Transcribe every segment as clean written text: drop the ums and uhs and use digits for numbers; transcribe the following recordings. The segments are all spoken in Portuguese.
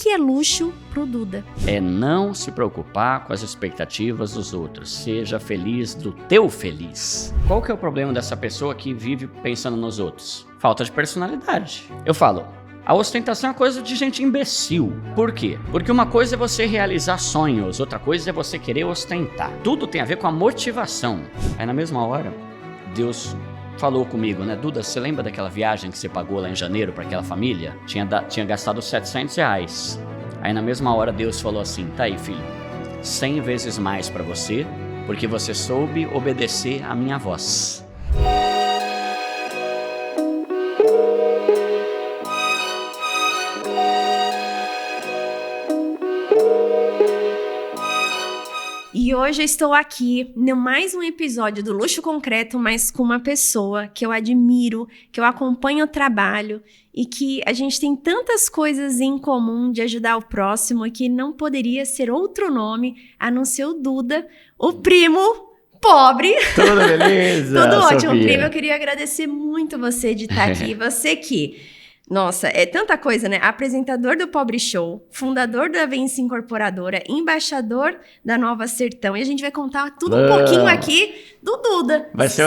que é luxo pro Duda? É não se preocupar com as expectativas dos outros. Seja feliz do teu feliz. Qual que é o problema dessa pessoa que vive pensando nos outros? Falta de personalidade. Eu falo, a ostentação é coisa de gente imbecil. Por quê? Porque uma coisa é você realizar sonhos, outra coisa é você querer ostentar. Tudo tem a ver com a motivação. Aí na mesma hora, Deus falou comigo, né? Duda, você lembra daquela viagem que você pagou lá em janeiro para aquela família? Tinha gastado R$700. Aí na mesma hora Deus falou assim, tá aí filho, 100 vezes mais para você, porque você soube obedecer à minha voz. E hoje eu estou aqui em mais um episódio do Luxo Concreto, mas com uma pessoa que eu admiro, que eu acompanho o trabalho e que a gente tem tantas coisas em comum de ajudar o próximo e que não poderia ser outro nome a não ser o Duda, o primo pobre. Tudo beleza? Tudo ótimo, Sofia. primo. Eu queria agradecer muito você de estar aqui. Você que... Nossa, é tanta coisa, né? Apresentador do Pobre Show, fundador da Vence Incorporadora, embaixador da Nova Sertão. E a gente vai contar tudo um pouquinho aqui do Duda. Vai ser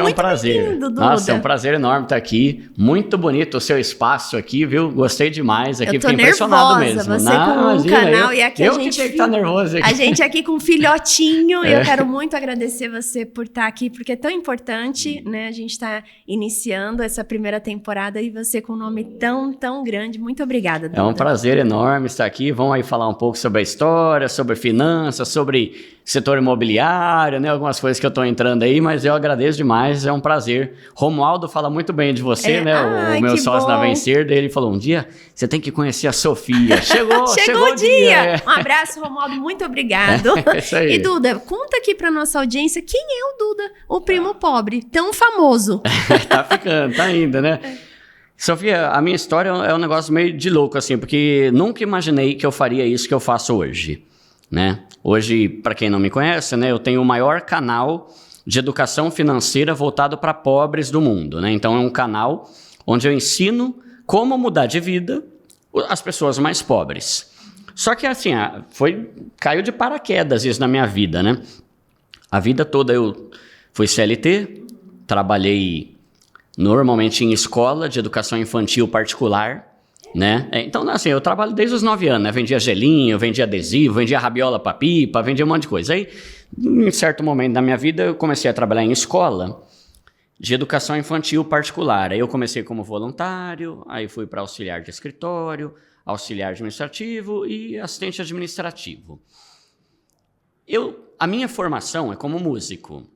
um prazer. Duda. Nossa, é um prazer enorme estar aqui. Muito bonito o seu espaço aqui, viu? Gostei demais. Aqui fiquei impressionado mesmo. Você com um canal e aqui eu a gente que tenho que estar nervoso aqui. A gente aqui com um filhotinho. E eu quero muito agradecer você por estar aqui, porque é tão importante, né? A gente está iniciando essa primeira temporada e você com um nome tão grande. Muito obrigada, Duda. É um prazer enorme estar aqui. Vamos aí falar um pouco sobre a história, sobre finanças, sobre setor imobiliário, né? Algumas coisas que eu estou entrando aí, mas eu agradeço demais, é um prazer. Romualdo fala muito bem de você, né? O meu sócio na Vencer, daí ele falou, um dia você tem que conhecer a Sofia. Chegou o dia! Um abraço, Romualdo, muito obrigado. É isso aí. E Duda, conta aqui pra nossa audiência, quem é o Duda, o primo pobre, tão famoso? Tá ficando, tá indo, né? Sofia, a minha história é um negócio meio de louco, assim, porque nunca imaginei que eu faria isso que eu faço hoje, né? Hoje, para quem não me conhece, né, eu tenho o maior canal de educação financeira voltado para pobres do mundo, né? Então é um canal onde eu ensino como mudar de vida as pessoas mais pobres. Só que assim, caiu de paraquedas isso na minha vida, né? A vida toda eu fui CLT, trabalhei normalmente em escola de educação infantil particular, né? Então, assim, eu trabalho desde os 9 anos, né? Vendia gelinho, vendia adesivo, vendia rabiola para pipa, vendia um monte de coisa. Aí, em certo momento da minha vida, eu comecei a trabalhar em escola de educação infantil particular. Aí eu comecei como voluntário, aí fui para auxiliar de escritório, auxiliar administrativo e assistente administrativo. A minha formação é como músico.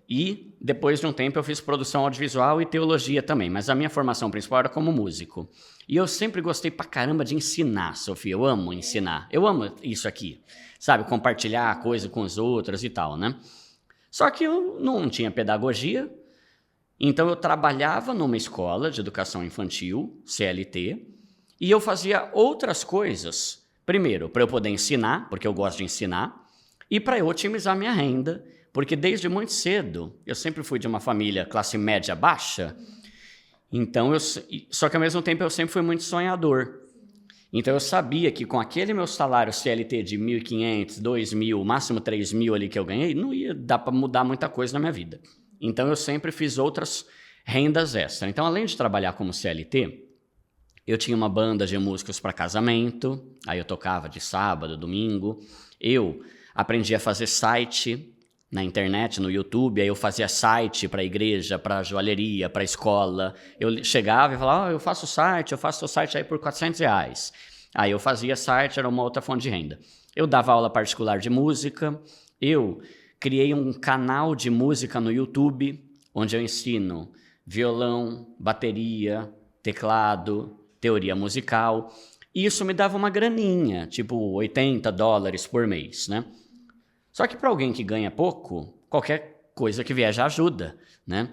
E depois de um tempo eu fiz produção audiovisual e teologia também, mas a minha formação principal era como músico. E eu sempre gostei pra caramba de ensinar, Sofia, eu amo ensinar, eu amo isso aqui, sabe, compartilhar a coisa com os outros e tal, né? Só que eu não tinha pedagogia, então eu trabalhava numa escola de educação infantil, CLT, e eu fazia outras coisas, primeiro, para eu poder ensinar, porque eu gosto de ensinar, e para eu otimizar minha renda, porque desde muito cedo, eu sempre fui de uma família classe média baixa, então só que ao mesmo tempo eu sempre fui muito sonhador. Então eu sabia que com aquele meu salário CLT de 1.500, 2.000, máximo 3.000 ali que eu ganhei, não ia dar para mudar muita coisa na minha vida. Então eu sempre fiz outras rendas extras. Então além de trabalhar como CLT, eu tinha uma banda de músicos para casamento, aí eu tocava de sábado, domingo, eu aprendi a fazer site na internet, no YouTube, aí eu fazia site para igreja, para joalheria, para escola. Eu chegava e falava, eu faço seu site aí por R$400. Aí eu fazia site, era uma outra fonte de renda. Eu dava aula particular de música, eu criei um canal de música no YouTube, onde eu ensino violão, bateria, teclado, teoria musical. E isso me dava uma graninha, tipo $80 por mês, né? Só que para alguém que ganha pouco, qualquer coisa que vier já ajuda, né?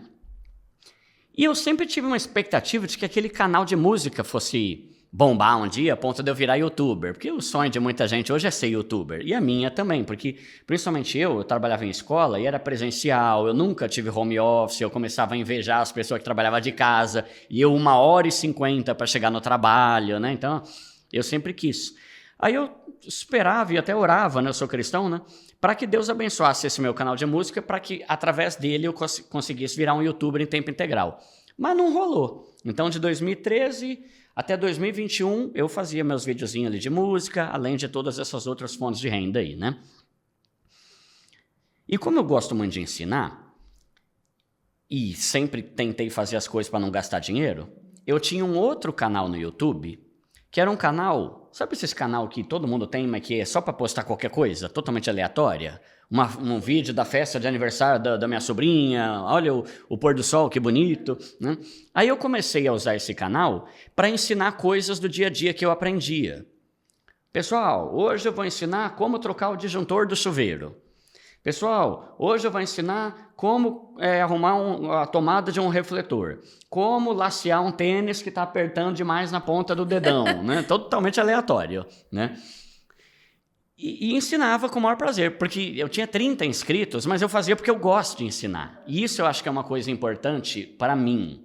E eu sempre tive uma expectativa de que aquele canal de música fosse bombar um dia a ponto de eu virar youtuber. Porque o sonho de muita gente hoje é ser youtuber. E a minha também, porque principalmente eu trabalhava em escola e era presencial, eu nunca tive home office, eu começava a invejar as pessoas que trabalhavam de casa, e eu 1h50 para chegar no trabalho, né? Então, Eu sempre quis. Aí eu esperava e até orava, né? Eu sou cristão, né? Para que Deus abençoasse esse meu canal de música, para que através dele eu conseguisse virar um youtuber em tempo integral. Mas não rolou. Então, de 2013 até 2021, eu fazia meus videozinhos ali de música, além de todas essas outras fontes de renda aí, né? E como eu gosto muito de ensinar, e sempre tentei fazer as coisas para não gastar dinheiro, eu tinha um outro canal no YouTube, que era um canal, sabe esses canal que todo mundo tem, mas que é só para postar qualquer coisa, totalmente aleatória? Um vídeo da festa de aniversário da minha sobrinha, olha o pôr do sol, que bonito, né? Aí eu comecei a usar esse canal para ensinar coisas do dia a dia que eu aprendia. Pessoal, hoje eu vou ensinar como trocar o disjuntor do chuveiro. Pessoal, hoje eu vou ensinar como arrumar a tomada de um refletor. Como lacear um tênis que está apertando demais na ponta do dedão, né? Totalmente aleatório, né? E ensinava com o maior prazer, porque eu tinha 30 inscritos, mas eu fazia porque eu gosto de ensinar. E isso eu acho que é uma coisa importante para mim.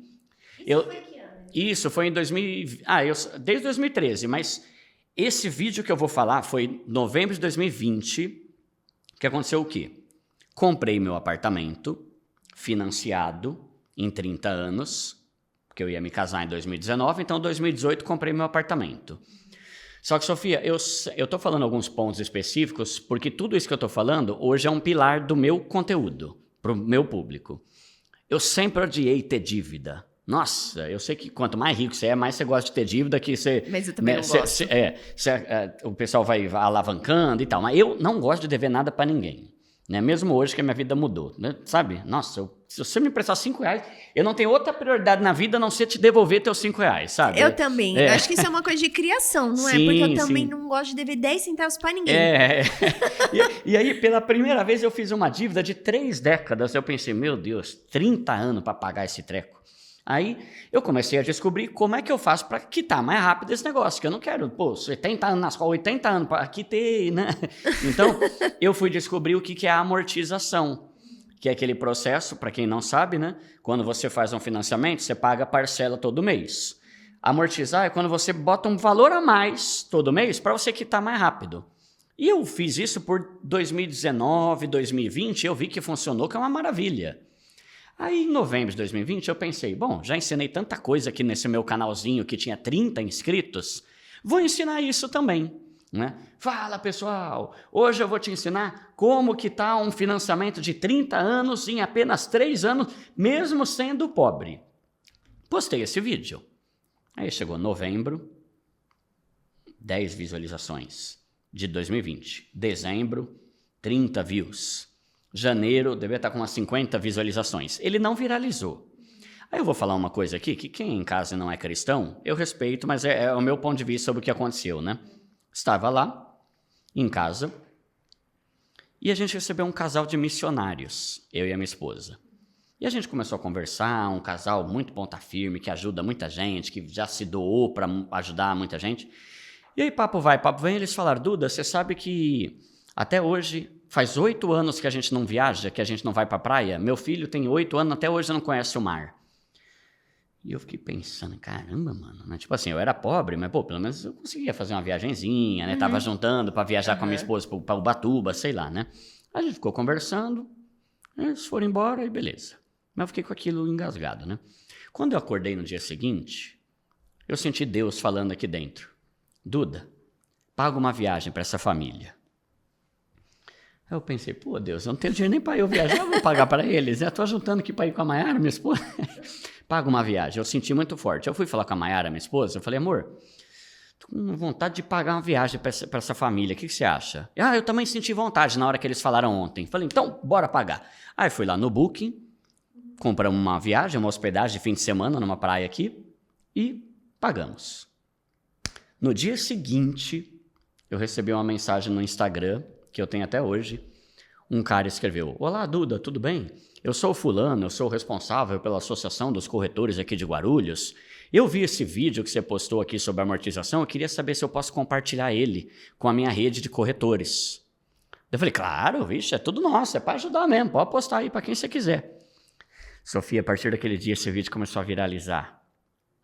Isso foi em 2000... desde 2013, mas esse vídeo que eu vou falar foi em novembro de 2020... que aconteceu o quê? Comprei meu apartamento, financiado, em 30 anos, porque eu ia me casar em 2019, então em 2018 comprei meu apartamento. Só que, Sofia, eu estou falando alguns pontos específicos, porque tudo isso que eu estou falando hoje é um pilar do meu conteúdo, para o meu público. Eu sempre odiei ter dívida. Nossa, eu sei que quanto mais rico você é, mais você gosta de ter dívida, que você... Mas eu também não gosto. O pessoal vai alavancando e tal, mas eu não gosto de dever nada para ninguém, né? Mesmo hoje que a minha vida mudou, né? Sabe? Nossa, se você me emprestar R$5, eu não tenho outra prioridade na vida a não ser te devolver teus R$5, sabe? Eu também. Eu acho que isso é uma coisa de criação, não é? Porque eu também não gosto de dever 10 centavos para ninguém. E aí, pela primeira vez, eu fiz uma dívida de 3 décadas. Eu pensei, meu Deus, 30 anos para pagar esse treco. Aí eu comecei a descobrir como é que eu faço para quitar mais rápido esse negócio, que eu não quero, 70 anos na escola, 80 anos para quitar, né? Então, eu fui descobrir o que é a amortização, que é aquele processo, para quem não sabe, né? Quando você faz um financiamento, você paga a parcela todo mês. Amortizar é quando você bota um valor a mais todo mês para você quitar mais rápido. E eu fiz isso por 2019, 2020, eu vi que funcionou, que é uma maravilha. Aí, em novembro de 2020, eu pensei, bom, já ensinei tanta coisa aqui nesse meu canalzinho que tinha 30 inscritos, vou ensinar isso também, né? Fala, pessoal, hoje eu vou te ensinar como quitar um financiamento de 30 anos em apenas 3 anos, mesmo sendo pobre. Postei esse vídeo. Aí chegou novembro, 10 visualizações de 2020. Dezembro, 30 views. Janeiro, devia estar com umas 50 visualizações. Ele não viralizou. Aí eu vou falar uma coisa aqui, que quem em casa não é cristão, eu respeito, mas é o meu ponto de vista sobre o que aconteceu, né? Estava lá, em casa, e a gente recebeu um casal de missionários, eu e a minha esposa. E a gente começou a conversar, um casal muito ponta firme, que ajuda muita gente, que já se doou para ajudar muita gente. E aí, papo vai, papo vem, eles falaram, Duda, você sabe que até hoje... Faz 8 anos que a gente não viaja, que a gente não vai pra praia. Meu filho tem 8 anos, até hoje não conhece o mar. E eu fiquei pensando, caramba, mano. Né? Tipo assim, eu era pobre, mas, pelo menos eu conseguia fazer uma viagenzinha, né? Tava juntando pra viajar com a minha esposa pra Ubatuba, sei lá, né? A gente ficou conversando, eles foram embora e beleza. Mas eu fiquei com aquilo engasgado, né? Quando eu acordei no dia seguinte, eu senti Deus falando aqui dentro. Duda, paga uma viagem pra essa família. Aí eu pensei, pô, Deus, eu não tenho dinheiro nem para eu viajar, eu vou pagar para eles. Eu estou juntando aqui para ir com a Maiara, minha esposa. Paga uma viagem. Eu senti muito forte. Eu fui falar com a Maiara, minha esposa, eu falei, amor, tô com vontade de pagar uma viagem para essa família, o que você acha? Eu também senti vontade na hora que eles falaram ontem. Falei, então, bora pagar. Aí fui lá no Booking, compramos uma viagem, uma hospedagem de fim de semana numa praia aqui e pagamos. No dia seguinte, eu recebi uma mensagem no Instagram, que eu tenho até hoje, um cara escreveu, olá Duda, tudo bem? Eu sou o fulano, eu sou o responsável pela Associação dos Corretores aqui de Guarulhos. Eu vi esse vídeo que você postou aqui sobre amortização, eu queria saber se eu posso compartilhar ele com a minha rede de corretores. Eu falei, claro, vixe, é tudo nosso, é para ajudar mesmo, pode postar aí para quem você quiser. Sofia, a partir daquele dia esse vídeo começou a viralizar.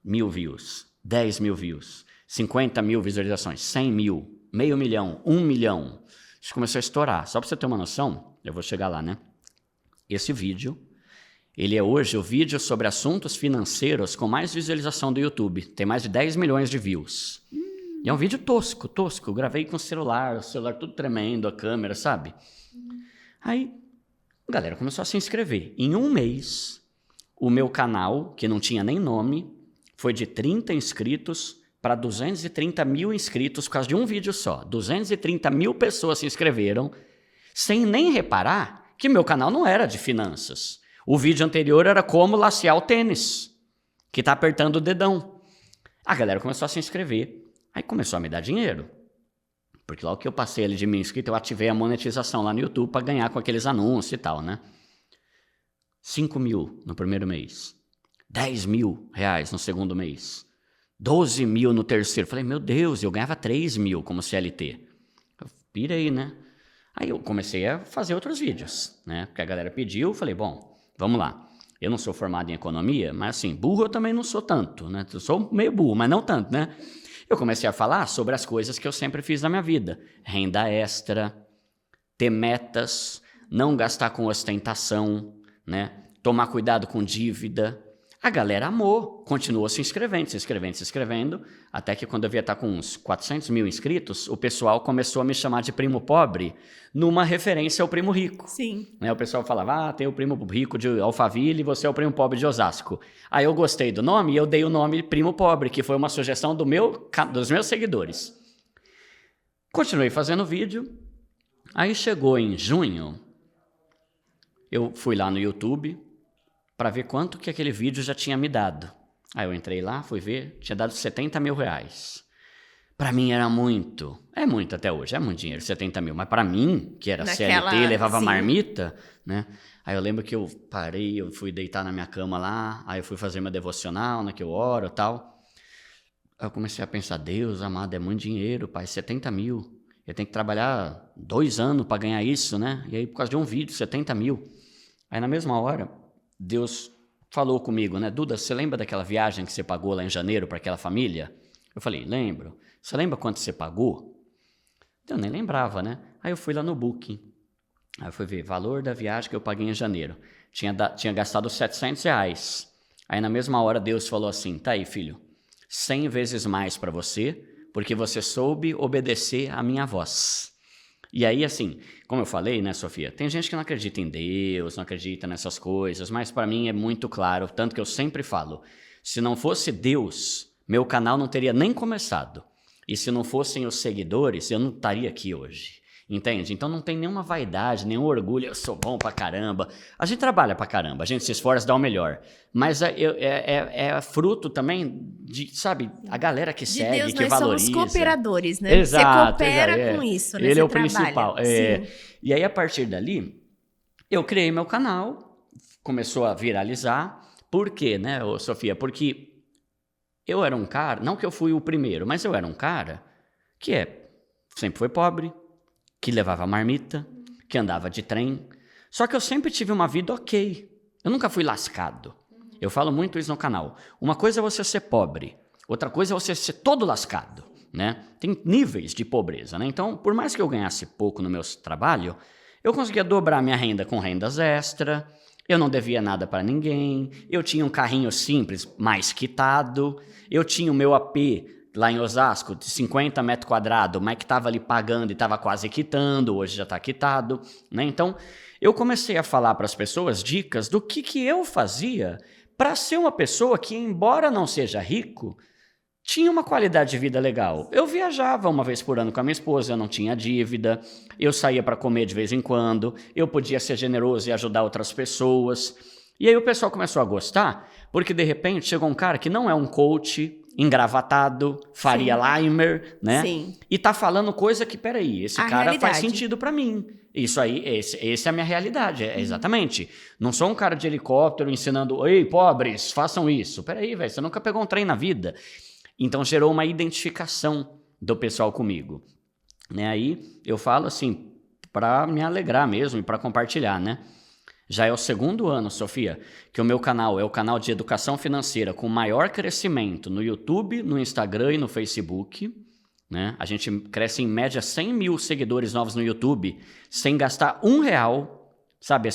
1.000 views, 10 mil views, 50 mil visualizações, 100 mil, meio milhão, 1 milhão. Isso começou a estourar. Só para você ter uma noção, eu vou chegar lá, né? Esse vídeo, ele é hoje o vídeo sobre assuntos financeiros com mais visualização do YouTube. Tem mais de 10 milhões de views. E é um vídeo tosco. Eu gravei com o celular tudo tremendo, a câmera, sabe? Aí, a galera começou a se inscrever. Em um mês, o meu canal, que não tinha nem nome, foi de 30 inscritos para 230 mil inscritos por causa de um vídeo só. 230 mil pessoas se inscreveram, sem nem reparar que meu canal não era de finanças. O vídeo anterior era como lacear o tênis, que tá apertando o dedão. A galera começou a se inscrever. Aí começou a me dar dinheiro. Porque logo que eu passei ali de 1.000 inscritos, eu ativei a monetização lá no YouTube para ganhar com aqueles anúncios e tal, né? 5 mil no primeiro mês. 10 mil reais no segundo mês. 12 mil no terceiro. Falei, meu Deus, eu ganhava 3 mil como CLT. Eu pirei, né? Aí eu comecei a fazer outros vídeos, né? Porque a galera pediu, falei, bom, vamos lá. Eu não sou formado em economia, mas assim, burro eu também não sou tanto, né? Eu sou meio burro, mas não tanto, né? Eu comecei a falar sobre as coisas que eu sempre fiz na minha vida. Renda extra, ter metas, não gastar com ostentação, né? Tomar cuidado com dívida. A galera amou, continuou se inscrevendo, até que quando eu ia estar com uns 400 mil inscritos, o pessoal começou a me chamar de primo pobre, numa referência ao primo rico. Sim. Né? O pessoal falava, tem o primo rico de Alphaville e você é o primo pobre de Osasco. Aí eu gostei do nome e eu dei o nome primo pobre, que foi uma sugestão dos meus seguidores. Continuei fazendo vídeo, aí chegou em junho, eu fui lá no YouTube para ver quanto que aquele vídeo já tinha me dado. Aí eu entrei lá, fui ver, tinha dado 70 mil reais. Para mim era muito. É muito até hoje, é muito dinheiro, 70 mil. Mas para mim, que era CLT, levava marmita, né? Aí eu lembro que eu parei, eu fui deitar na minha cama lá, aí eu fui fazer meu devocional, né, que eu oro e tal. Aí eu comecei a pensar, Deus amado, é muito dinheiro, pai, 70 mil. Eu tenho que trabalhar 2 anos para ganhar isso, né? E aí por causa de um vídeo, 70 mil. Aí na mesma hora, Deus falou comigo, né? Duda, você lembra daquela viagem que você pagou lá em janeiro para aquela família? Eu falei, lembro. Você lembra quanto você pagou? Eu nem lembrava, né? Aí eu fui lá no Booking. Aí eu fui ver, valor da viagem que eu paguei em janeiro. Tinha gastado 700 reais. Aí na mesma hora Deus falou assim, tá aí filho, 100 vezes mais para você, porque você soube obedecer à minha voz. E aí, assim, como eu falei, né, Sofia, tem gente que não acredita em Deus, não acredita nessas coisas, mas para mim é muito claro, tanto que eu sempre falo, se não fosse Deus, meu canal não teria nem começado. E se não fossem os seguidores, eu não estaria aqui hoje. Entende? Então não tem nenhuma vaidade, nenhum orgulho, eu sou bom pra caramba. A gente trabalha pra caramba, a gente se esforça, dá o melhor. Mas é fruto também de, sabe, a galera que segue, Deus, que valoriza. Nós somos cooperadores, né? Exato, você coopera com isso, né? Ele você é o trabalha. principal. E aí, a partir dali, eu criei meu canal, começou a viralizar. Por quê, né, Sofia? Porque eu era um cara, não que eu fui o primeiro, mas eu era um cara que sempre foi pobre, que levava marmita, que andava de trem. Só que eu sempre tive uma vida ok. Eu nunca fui lascado. Eu falo muito isso no canal. Uma coisa é você ser pobre, outra coisa é você ser todo lascado, né? Tem níveis de pobreza, né? Então, por mais que eu ganhasse pouco no meu trabalho, eu conseguia dobrar minha renda com rendas extra, eu não devia nada para ninguém, eu tinha um carrinho simples, mais quitado, eu tinha o meu AP lá em Osasco, de 50 metros quadrados, mas que estava ali pagando e estava quase quitando, hoje já está quitado, né? Então, eu comecei a falar para as pessoas dicas do que eu fazia para ser uma pessoa que, embora não seja rico, tinha uma qualidade de vida legal. Eu viajava uma vez por ano com a minha esposa, eu não tinha dívida, eu saía para comer de vez em quando, eu podia ser generoso e ajudar outras pessoas. E aí o pessoal começou a gostar, porque de repente chegou um cara que não é um coach, engravatado, Faria Limer, né? Sim. E tá falando coisa que, peraí, esse cara realidade. faz sentido pra mim. Isso aí, esse é a minha realidade, exatamente. Não sou um cara de helicóptero ensinando, ei, pobres, façam isso. Peraí, velho, você nunca pegou um trem na vida. Então gerou uma identificação do pessoal comigo. Né? Aí eu falo assim, pra me alegrar mesmo e pra compartilhar, né? Já é o segundo ano, Sofia, que o meu canal é o canal de educação financeira com maior crescimento no YouTube, no Instagram e no Facebook, né? A gente cresce em média 100 mil seguidores novos no YouTube sem gastar R$1, sabe?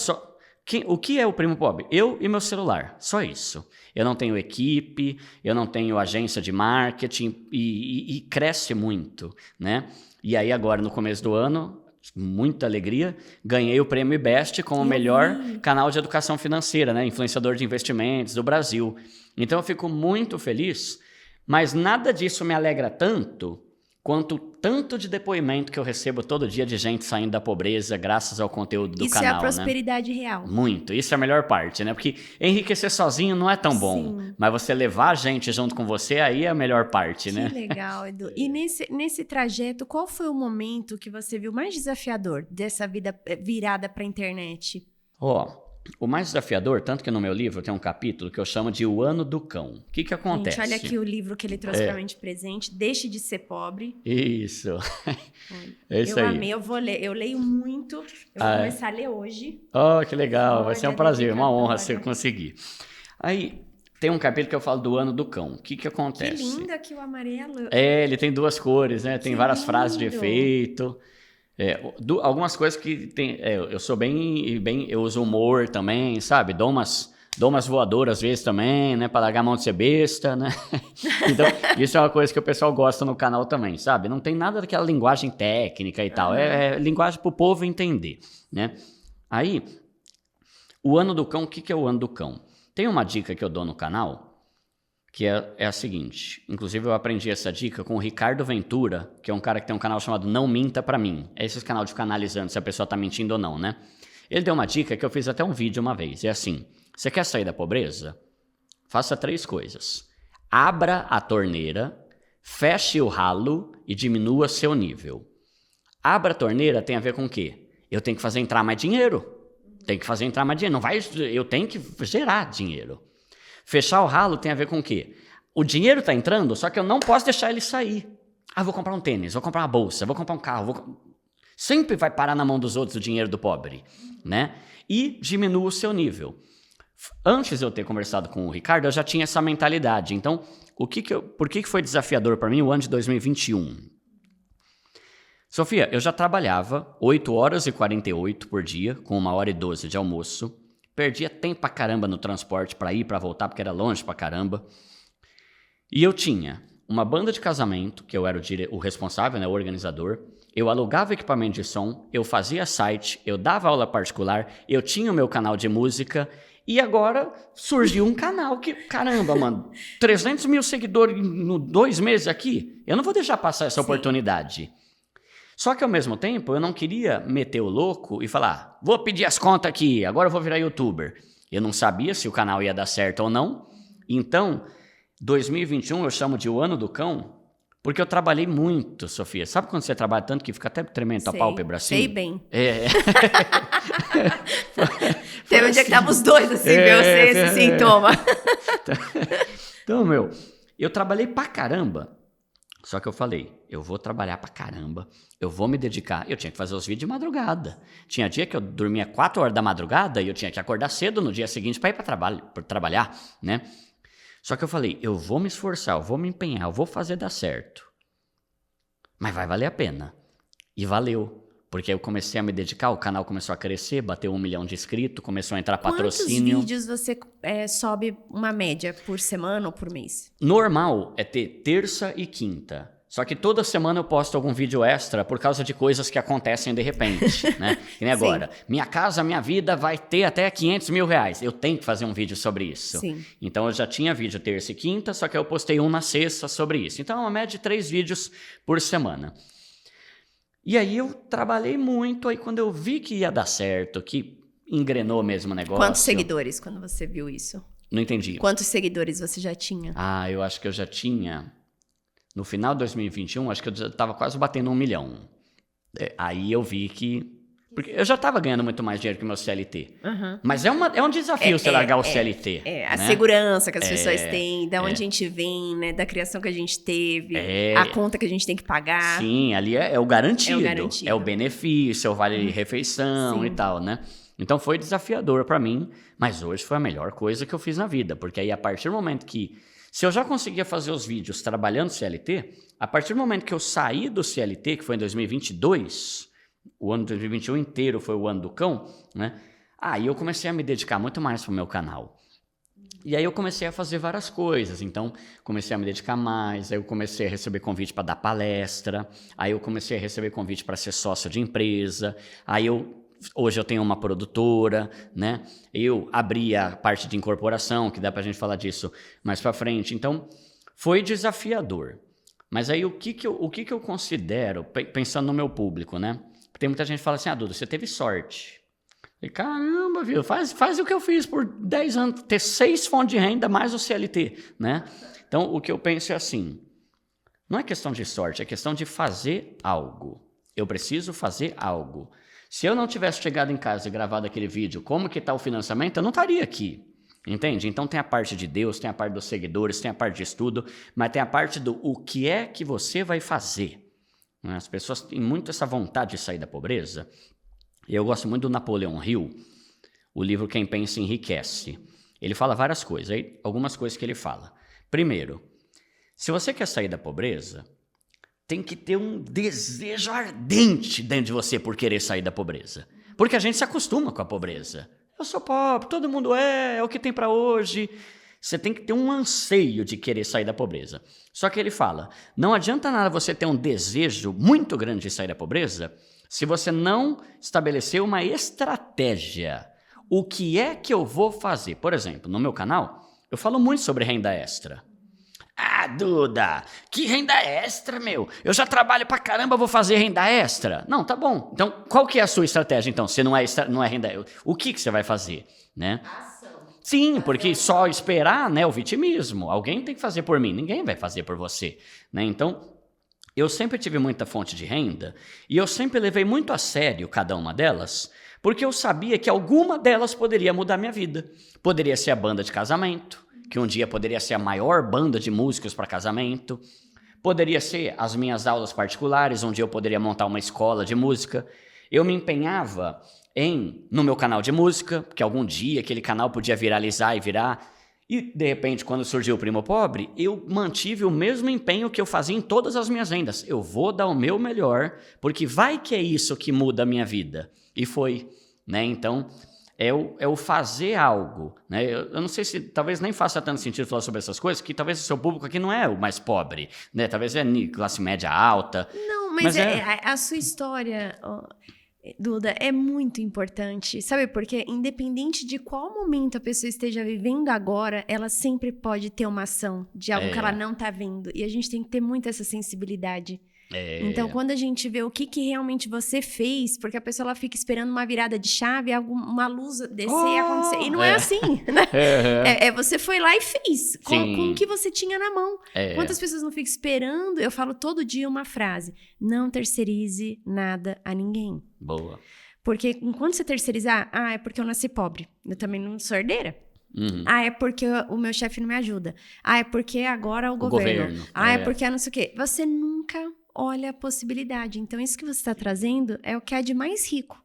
O que é o Primo Pobre? Eu e meu celular, só isso. Eu não tenho equipe, eu não tenho agência de marketing e cresce muito, né? E aí agora, no começo do ano, muita alegria, ganhei o prêmio IBEST como o melhor canal de educação financeira, né? Influenciador de investimentos do Brasil. Então eu fico muito feliz, mas nada disso me alegra tanto quanto o tanto de depoimento que eu recebo todo dia de gente saindo da pobreza graças ao conteúdo do canal, Isso é a prosperidade real. Muito. Isso é a melhor parte, né? Porque enriquecer sozinho não é tão bom. Sim. Mas você levar a gente junto com você, aí é a melhor parte, né? Que legal, Edu. E nesse trajeto, qual foi o momento que você viu mais desafiador dessa vida virada para a internet? O mais desafiador, tanto que no meu livro tem um capítulo que eu chamo de O Ano do Cão. O que acontece? Gente, olha aqui o livro que ele trouxe pra mim de presente. Deixe de ser pobre. Isso. É isso eu aí. amei, eu vou ler. Eu leio muito. Eu vou começar a ler hoje. Oh, que legal. Vai ser um Olha, prazer, uma honra dedicadora. você conseguir. Aí, tem um capítulo que eu falo do Ano do Cão. O que acontece? Que lindo aqui o amarelo. Ele tem duas cores, né? Tem Que várias frases de lindo. efeito. Algumas coisas que tem. Eu sou bem. Eu uso humor também, sabe? Dou umas voadoras às vezes também, né? Pra largar a mão de ser besta, né? Então, isso é uma coisa que o pessoal gosta no canal também, sabe? Não tem nada daquela linguagem técnica e tal. É linguagem pro povo entender, né? Aí, o Ano do Cão, o que é o Ano do Cão? Tem uma dica que eu dou no canal, que é a seguinte. Inclusive, eu aprendi essa dica com o Ricardo Ventura, que é um cara que tem um canal chamado Não Minta Pra Mim. É esse canal de ficar analisando se a pessoa tá mentindo ou não, né? Ele deu uma dica que eu fiz até um vídeo uma vez. É assim, você quer sair da pobreza? Faça 3 coisas. Abra a torneira, feche o ralo e diminua seu nível. Abra a torneira tem a ver com o quê? Eu tenho que fazer entrar mais dinheiro. Eu tenho que gerar dinheiro. Fechar o ralo tem a ver com o quê? O dinheiro está entrando, só que eu não posso deixar ele sair. Vou comprar um tênis, vou comprar uma bolsa, vou comprar um carro. Sempre vai parar na mão dos outros o dinheiro do pobre, né? E diminua o seu nível. Antes de eu ter conversado com o Ricardo, eu já tinha essa mentalidade. Então, por que foi desafiador para mim o ano de 2021? Sofia, eu já trabalhava 8 horas e 48 por dia, com 1 hora e 12 de almoço. Perdia tempo pra caramba no transporte pra ir, pra voltar, porque era longe pra caramba. E eu tinha uma banda de casamento, que eu era o responsável, né, o organizador. Eu alugava equipamento de som, eu fazia site, eu dava aula particular, eu tinha o meu canal de música. E agora surgiu um canal que, caramba, mano, 300 mil seguidores em 2 meses aqui. Eu não vou deixar passar essa oportunidade. Só que ao mesmo tempo eu não queria meter o louco e falar, vou pedir as contas aqui, agora eu vou virar youtuber. Eu não sabia se o canal ia dar certo ou não. Então, 2021 eu chamo de o Ano do Cão, porque eu trabalhei muito, Sofia. Sabe quando você trabalha tanto que fica até tremendo a pálpebra assim? Sei bem. Teve um dia que tava os dois assim, eu sei esse sintoma. Então, eu trabalhei pra caramba. Só que eu falei, eu vou trabalhar pra caramba, eu vou me dedicar. Eu tinha que fazer os vídeos de madrugada. Tinha dia que eu dormia 4 horas da madrugada e eu tinha que acordar cedo no dia seguinte pra ir pra trabalhar, né? Só que eu falei, eu vou me esforçar, eu vou me empenhar, eu vou fazer dar certo. Mas vai valer a pena. E valeu. Porque eu comecei a me dedicar, o canal começou a crescer, bateu 1 milhão de inscritos, começou a entrar patrocínio. Quantos vídeos você sobe uma média por semana ou por mês? Normal é ter terça e quinta. Só que toda semana eu posto algum vídeo extra por causa de coisas que acontecem de repente, né? Que nem agora. Minha casa, minha vida vai ter até 500 mil reais. Eu tenho que fazer um vídeo sobre isso. Sim. Então eu já tinha vídeo terça e quinta, só que eu postei um na sexta sobre isso. Então é uma média de 3 vídeos por semana. E aí eu trabalhei muito, aí quando eu vi que ia dar certo, que engrenou mesmo o negócio... Quantos seguidores quando você viu isso? Não entendi. Quantos seguidores você já tinha? Eu acho que eu já tinha... No final de 2021, acho que eu já estava quase batendo 1 milhão. Aí eu vi que... Porque eu já estava ganhando muito mais dinheiro que o meu CLT. Uhum. Mas é um desafio você largar o CLT. A né? segurança que as pessoas têm, da onde a gente vem, né? Da criação que a gente teve, a conta que a gente tem que pagar. Sim, ali é o garantido. É o garantido. É o benefício, é o vale-refeição e tal, né? Então foi desafiador para mim, mas hoje foi a melhor coisa que eu fiz na vida, porque aí a partir do momento que, se eu já conseguia fazer os vídeos trabalhando CLT, a partir do momento que eu saí do CLT, que foi em 2022, o ano de 2021 inteiro foi o ano do cão, né? Aí eu comecei a me dedicar muito mais pro meu canal. E aí eu comecei a fazer várias coisas, então comecei a me dedicar mais, aí eu comecei a receber convite para dar palestra, aí eu comecei a receber convite para ser sócio de empresa, hoje eu tenho uma produtora, né? Eu abri a parte de incorporação, que dá pra gente falar disso mais pra frente, então foi desafiador. Mas aí o que eu considero, pensando no meu público, né? Tem muita gente que fala assim, Duda, você teve sorte. E caramba, viu? Faz o que eu fiz por 10 anos, ter 6 fontes de renda mais o CLT, né? Então, o que eu penso é assim, não é questão de sorte, é questão de fazer algo. Eu preciso fazer algo. Se eu não tivesse chegado em casa e gravado aquele vídeo, como que está o financiamento, eu não estaria aqui, entende? Então tem a parte de Deus, tem a parte dos seguidores, tem a parte de estudo, mas tem a parte do o que é que você vai fazer. As pessoas têm muito essa vontade de sair da pobreza. Eu gosto muito do Napoleão Hill, o livro Quem Pensa Enriquece. Ele fala várias coisas, aí algumas coisas que ele fala. Primeiro, se você quer sair da pobreza, tem que ter um desejo ardente dentro de você por querer sair da pobreza. Porque a gente se acostuma com a pobreza. Eu sou pobre, todo mundo é o que tem para hoje. Você tem que ter um anseio de querer sair da pobreza. Só que ele fala, não adianta nada você ter um desejo muito grande de sair da pobreza se você não estabelecer uma estratégia. O que é que eu vou fazer? Por exemplo, no meu canal, eu falo muito sobre renda extra. Duda, que renda extra, meu? Eu já trabalho pra caramba, vou fazer renda extra? Não, tá bom. Então, qual que é a sua estratégia, então? Se não é renda extra, o que você vai fazer, né? Ação. Sim, porque só esperar, né, o vitimismo. Alguém tem que fazer por mim, ninguém vai fazer por você, né? Então, eu sempre tive muita fonte de renda e eu sempre levei muito a sério cada uma delas, porque eu sabia que alguma delas poderia mudar minha vida. Poderia ser a banda de casamento, que um dia poderia ser a maior banda de músicos para casamento. Poderia ser as minhas aulas particulares, onde eu poderia montar uma escola de música. Eu me empenhava no meu canal de música, que algum dia aquele canal podia viralizar e virar. E, de repente, quando surgiu o Primo Pobre, eu mantive o mesmo empenho que eu fazia em todas as minhas vendas. Eu vou dar o meu melhor, porque vai que é isso que muda a minha vida. E foi, né? Então, é o fazer algo, né? Eu não sei se talvez nem faça tanto sentido falar sobre essas coisas, que talvez o seu público aqui não é o mais pobre, né? Talvez é classe média alta. Não, mas a sua história, Duda, é muito importante. Sabe por quê? Independente de qual momento a pessoa esteja vivendo agora, ela sempre pode ter uma ação de algo que ela não tá vendo. E a gente tem que ter muito essa sensibilidade. Então, quando a gente vê o que realmente você fez, porque a pessoa ela fica esperando uma virada de chave, uma luz descer e acontecer. E não é assim, né? Você foi lá e fez, com o que você tinha na mão. Quantas pessoas não ficam esperando? Eu falo todo dia uma frase, não terceirize nada a ninguém. Boa. Porque enquanto você terceirizar, é porque eu nasci pobre, eu também não sou herdeira. Uhum. É porque o meu chefe não me ajuda. É porque agora o governo. É porque não sei o quê. Você nunca olha a possibilidade. Então, isso que você está trazendo é o que é de mais rico.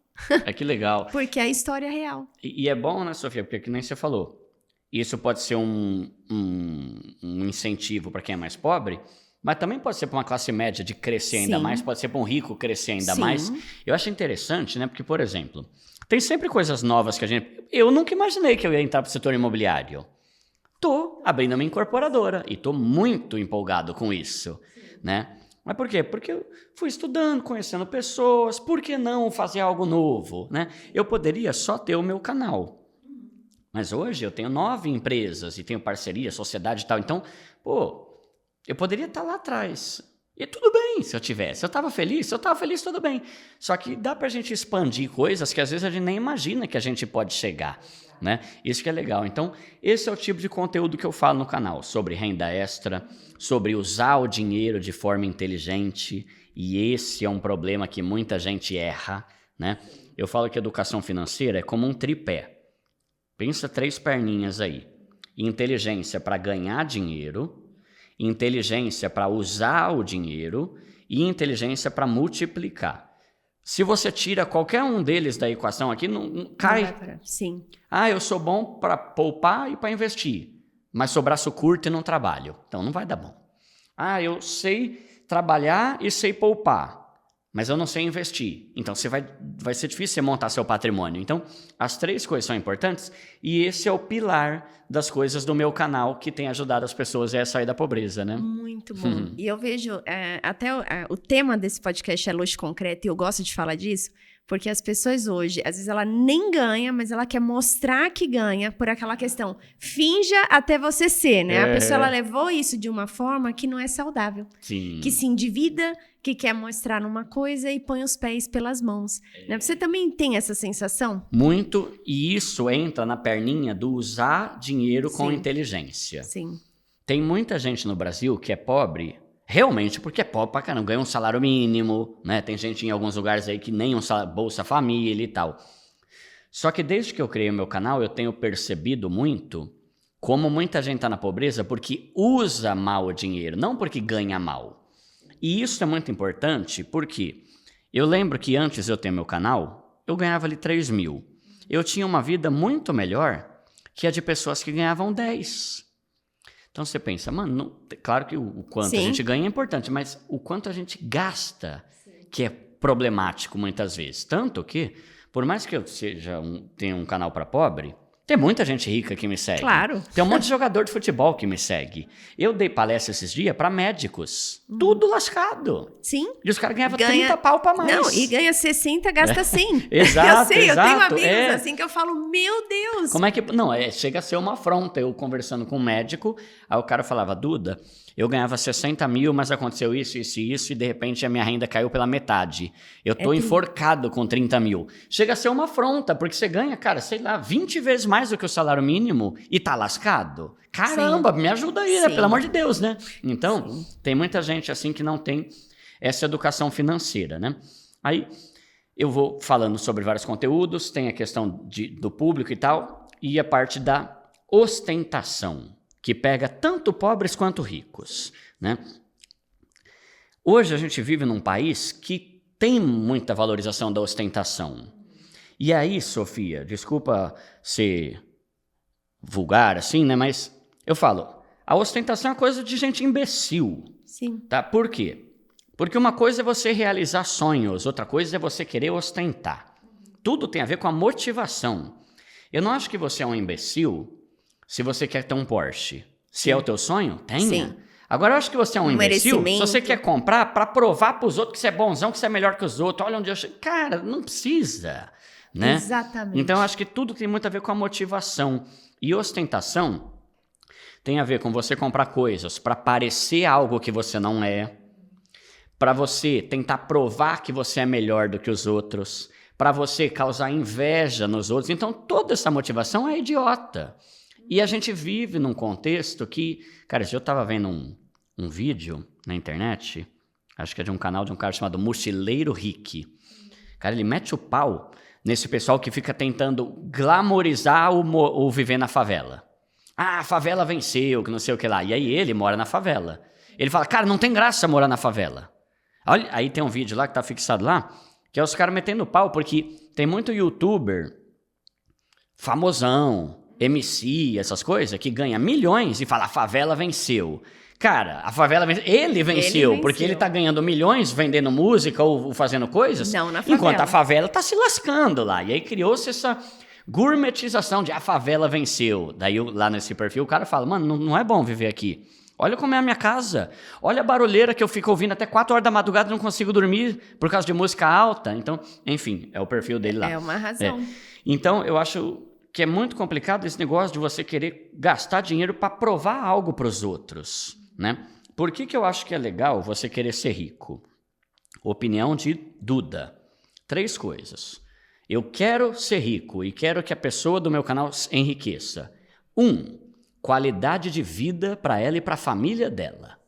Que legal. Porque é a história real. E é bom, né, Sofia? Porque, que nem você falou, isso pode ser um incentivo para quem é mais pobre, mas também pode ser para uma classe média de crescer ainda mais, pode ser para um rico crescer ainda mais. Eu acho interessante, né? Porque, por exemplo, tem sempre coisas novas que a gente... Eu nunca imaginei que eu ia entrar para o setor imobiliário. Tô abrindo uma incorporadora e tô muito empolgado com isso, né? Mas por quê? Porque eu fui estudando, conhecendo pessoas, por que não fazer algo novo, né? Eu poderia só ter o meu canal, mas hoje eu tenho 9 empresas e tenho parceria, sociedade e tal, então, eu poderia estar lá atrás. E tudo bem se eu tivesse. Se eu estava feliz, tudo bem. Só que dá pra gente expandir coisas que às vezes a gente nem imagina que a gente pode chegar, né? Isso que é legal. Então, esse é o tipo de conteúdo que eu falo no canal, sobre renda extra, sobre usar o dinheiro de forma inteligente, e esse é um problema que muita gente erra, né? Eu falo que educação financeira é como um tripé. Pensa 3 perninhas aí. Inteligência para ganhar dinheiro, inteligência para usar o dinheiro e inteligência para multiplicar. Se você tira qualquer um deles da equação aqui, não cai. Sim. Eu sou bom para poupar e para investir, mas sou braço curto e não trabalho. Então não vai dar bom. Eu sei trabalhar e sei poupar, mas eu não sei investir. Então vai ser difícil você montar seu patrimônio. Então as 3 coisas são importantes e esse é o pilar das coisas do meu canal que tem ajudado as pessoas a sair da pobreza, né? Muito bom. E eu vejo, até o tema desse podcast é luxo concreto e eu gosto de falar disso, porque as pessoas hoje, às vezes ela nem ganha, mas ela quer mostrar que ganha por aquela questão. Finja até você ser, né? A pessoa ela levou isso de uma forma que não é saudável. Sim. Que se endivida, que quer mostrar numa coisa e põe os pés pelas mãos. Né? Você também tem essa sensação? Muito, e isso entra na perninha do usar dinheiro com inteligência. Sim. Tem muita gente no Brasil que é pobre, realmente porque é pobre pra caramba, ganha um salário mínimo, né? Tem gente em alguns lugares aí que nem um Bolsa Família e tal. Só que desde que eu criei o meu canal, eu tenho percebido muito como muita gente tá na pobreza porque usa mal o dinheiro, não porque ganha mal. E isso é muito importante porque eu lembro que antes de eu ter meu canal, eu ganhava ali 3 mil. Eu tinha uma vida muito melhor que a de pessoas que ganhavam 10. Então você pensa, mano, claro que o quanto a gente ganha é importante, mas o quanto a gente gasta que é problemático muitas vezes. Tanto que, por mais que eu tenha um canal para pobre, tem muita gente rica que me segue. Claro. Tem um monte de jogador de futebol que me segue. Eu dei palestra esses dias para médicos. Tudo lascado. Sim. E os caras ganhavam 30 pau pra mais. Não, e ganha 60, gasta 100. Exato, eu sei, exato. Eu tenho amigos assim que eu falo, meu Deus. Como é que... Não, chega a ser uma afronta. Eu conversando com um médico, aí o cara falava, Duda, eu ganhava 60 mil, mas aconteceu isso, isso e isso, e de repente a minha renda caiu pela metade. Eu tô enforcado com 30 mil. Chega a ser uma afronta, porque você ganha, cara, sei lá, 20 vezes mais do que o salário mínimo e tá lascado. Caramba, me ajuda aí, né? Pelo amor de Deus, né? Então, tem muita gente assim que não tem essa educação financeira, né? Aí eu vou falando sobre vários conteúdos, tem a questão do público e tal, e a parte da ostentação, que pega tanto pobres quanto ricos, né? Hoje a gente vive num país que tem muita valorização da ostentação. E aí, Sofia, desculpa ser vulgar assim, né? Mas eu falo, a ostentação é coisa de gente imbecil. Sim. Tá? Por quê? Porque uma coisa é você realizar sonhos, outra coisa é você querer ostentar. Tudo tem a ver com a motivação. Eu não acho que você é um imbecil se você quer ter um Porsche. Se é o teu sonho, tenha. Sim. Agora eu acho que você é um imbecil se você quer comprar para provar para os outros que você é bonzão, que você é melhor que os outros. Olha onde eu chego. Cara, não precisa, né? Exatamente. Então eu acho que tudo tem muito a ver com a motivação. E ostentação tem a ver com você comprar coisas para parecer algo que você não é, para você tentar provar que você é melhor do que os outros, para você causar inveja nos outros. Então toda essa motivação é idiota. E a gente vive num contexto que... Cara, eu estava vendo um vídeo na internet, acho que é de um canal de um cara chamado Mochileiro Rick. Cara, ele mete o pau nesse pessoal que fica tentando glamorizar o viver na favela. Ah, a favela venceu, que não sei o que lá. E aí ele mora na favela. Ele fala, cara, não tem graça morar na favela. Olha, aí tem um vídeo lá que tá fixado lá, que é os caras metendo pau, porque tem muito youtuber famosão, MC, essas coisas, que ganha milhões e fala, a favela venceu. Cara, a favela venceu. Ele venceu, porque ele tá ganhando milhões vendendo música ou fazendo coisas, não, na favela. Enquanto a favela tá se lascando lá. E aí criou-se essa gourmetização de a favela venceu. Daí lá nesse perfil o cara fala, mano, não é bom viver aqui. Olha como é a minha casa. Olha a barulheira que eu fico ouvindo até 4 horas da madrugada e não consigo dormir por causa de música alta. Então, enfim, é o perfil dele lá. É uma razão. Então, eu acho que é muito complicado esse negócio de você querer gastar dinheiro para provar algo para os outros, né? Por que eu acho que é legal você querer ser rico? Opinião de Duda. 3 coisas. Eu quero ser rico e quero que a pessoa do meu canal enriqueça. 1, qualidade de vida para ela e para a família dela.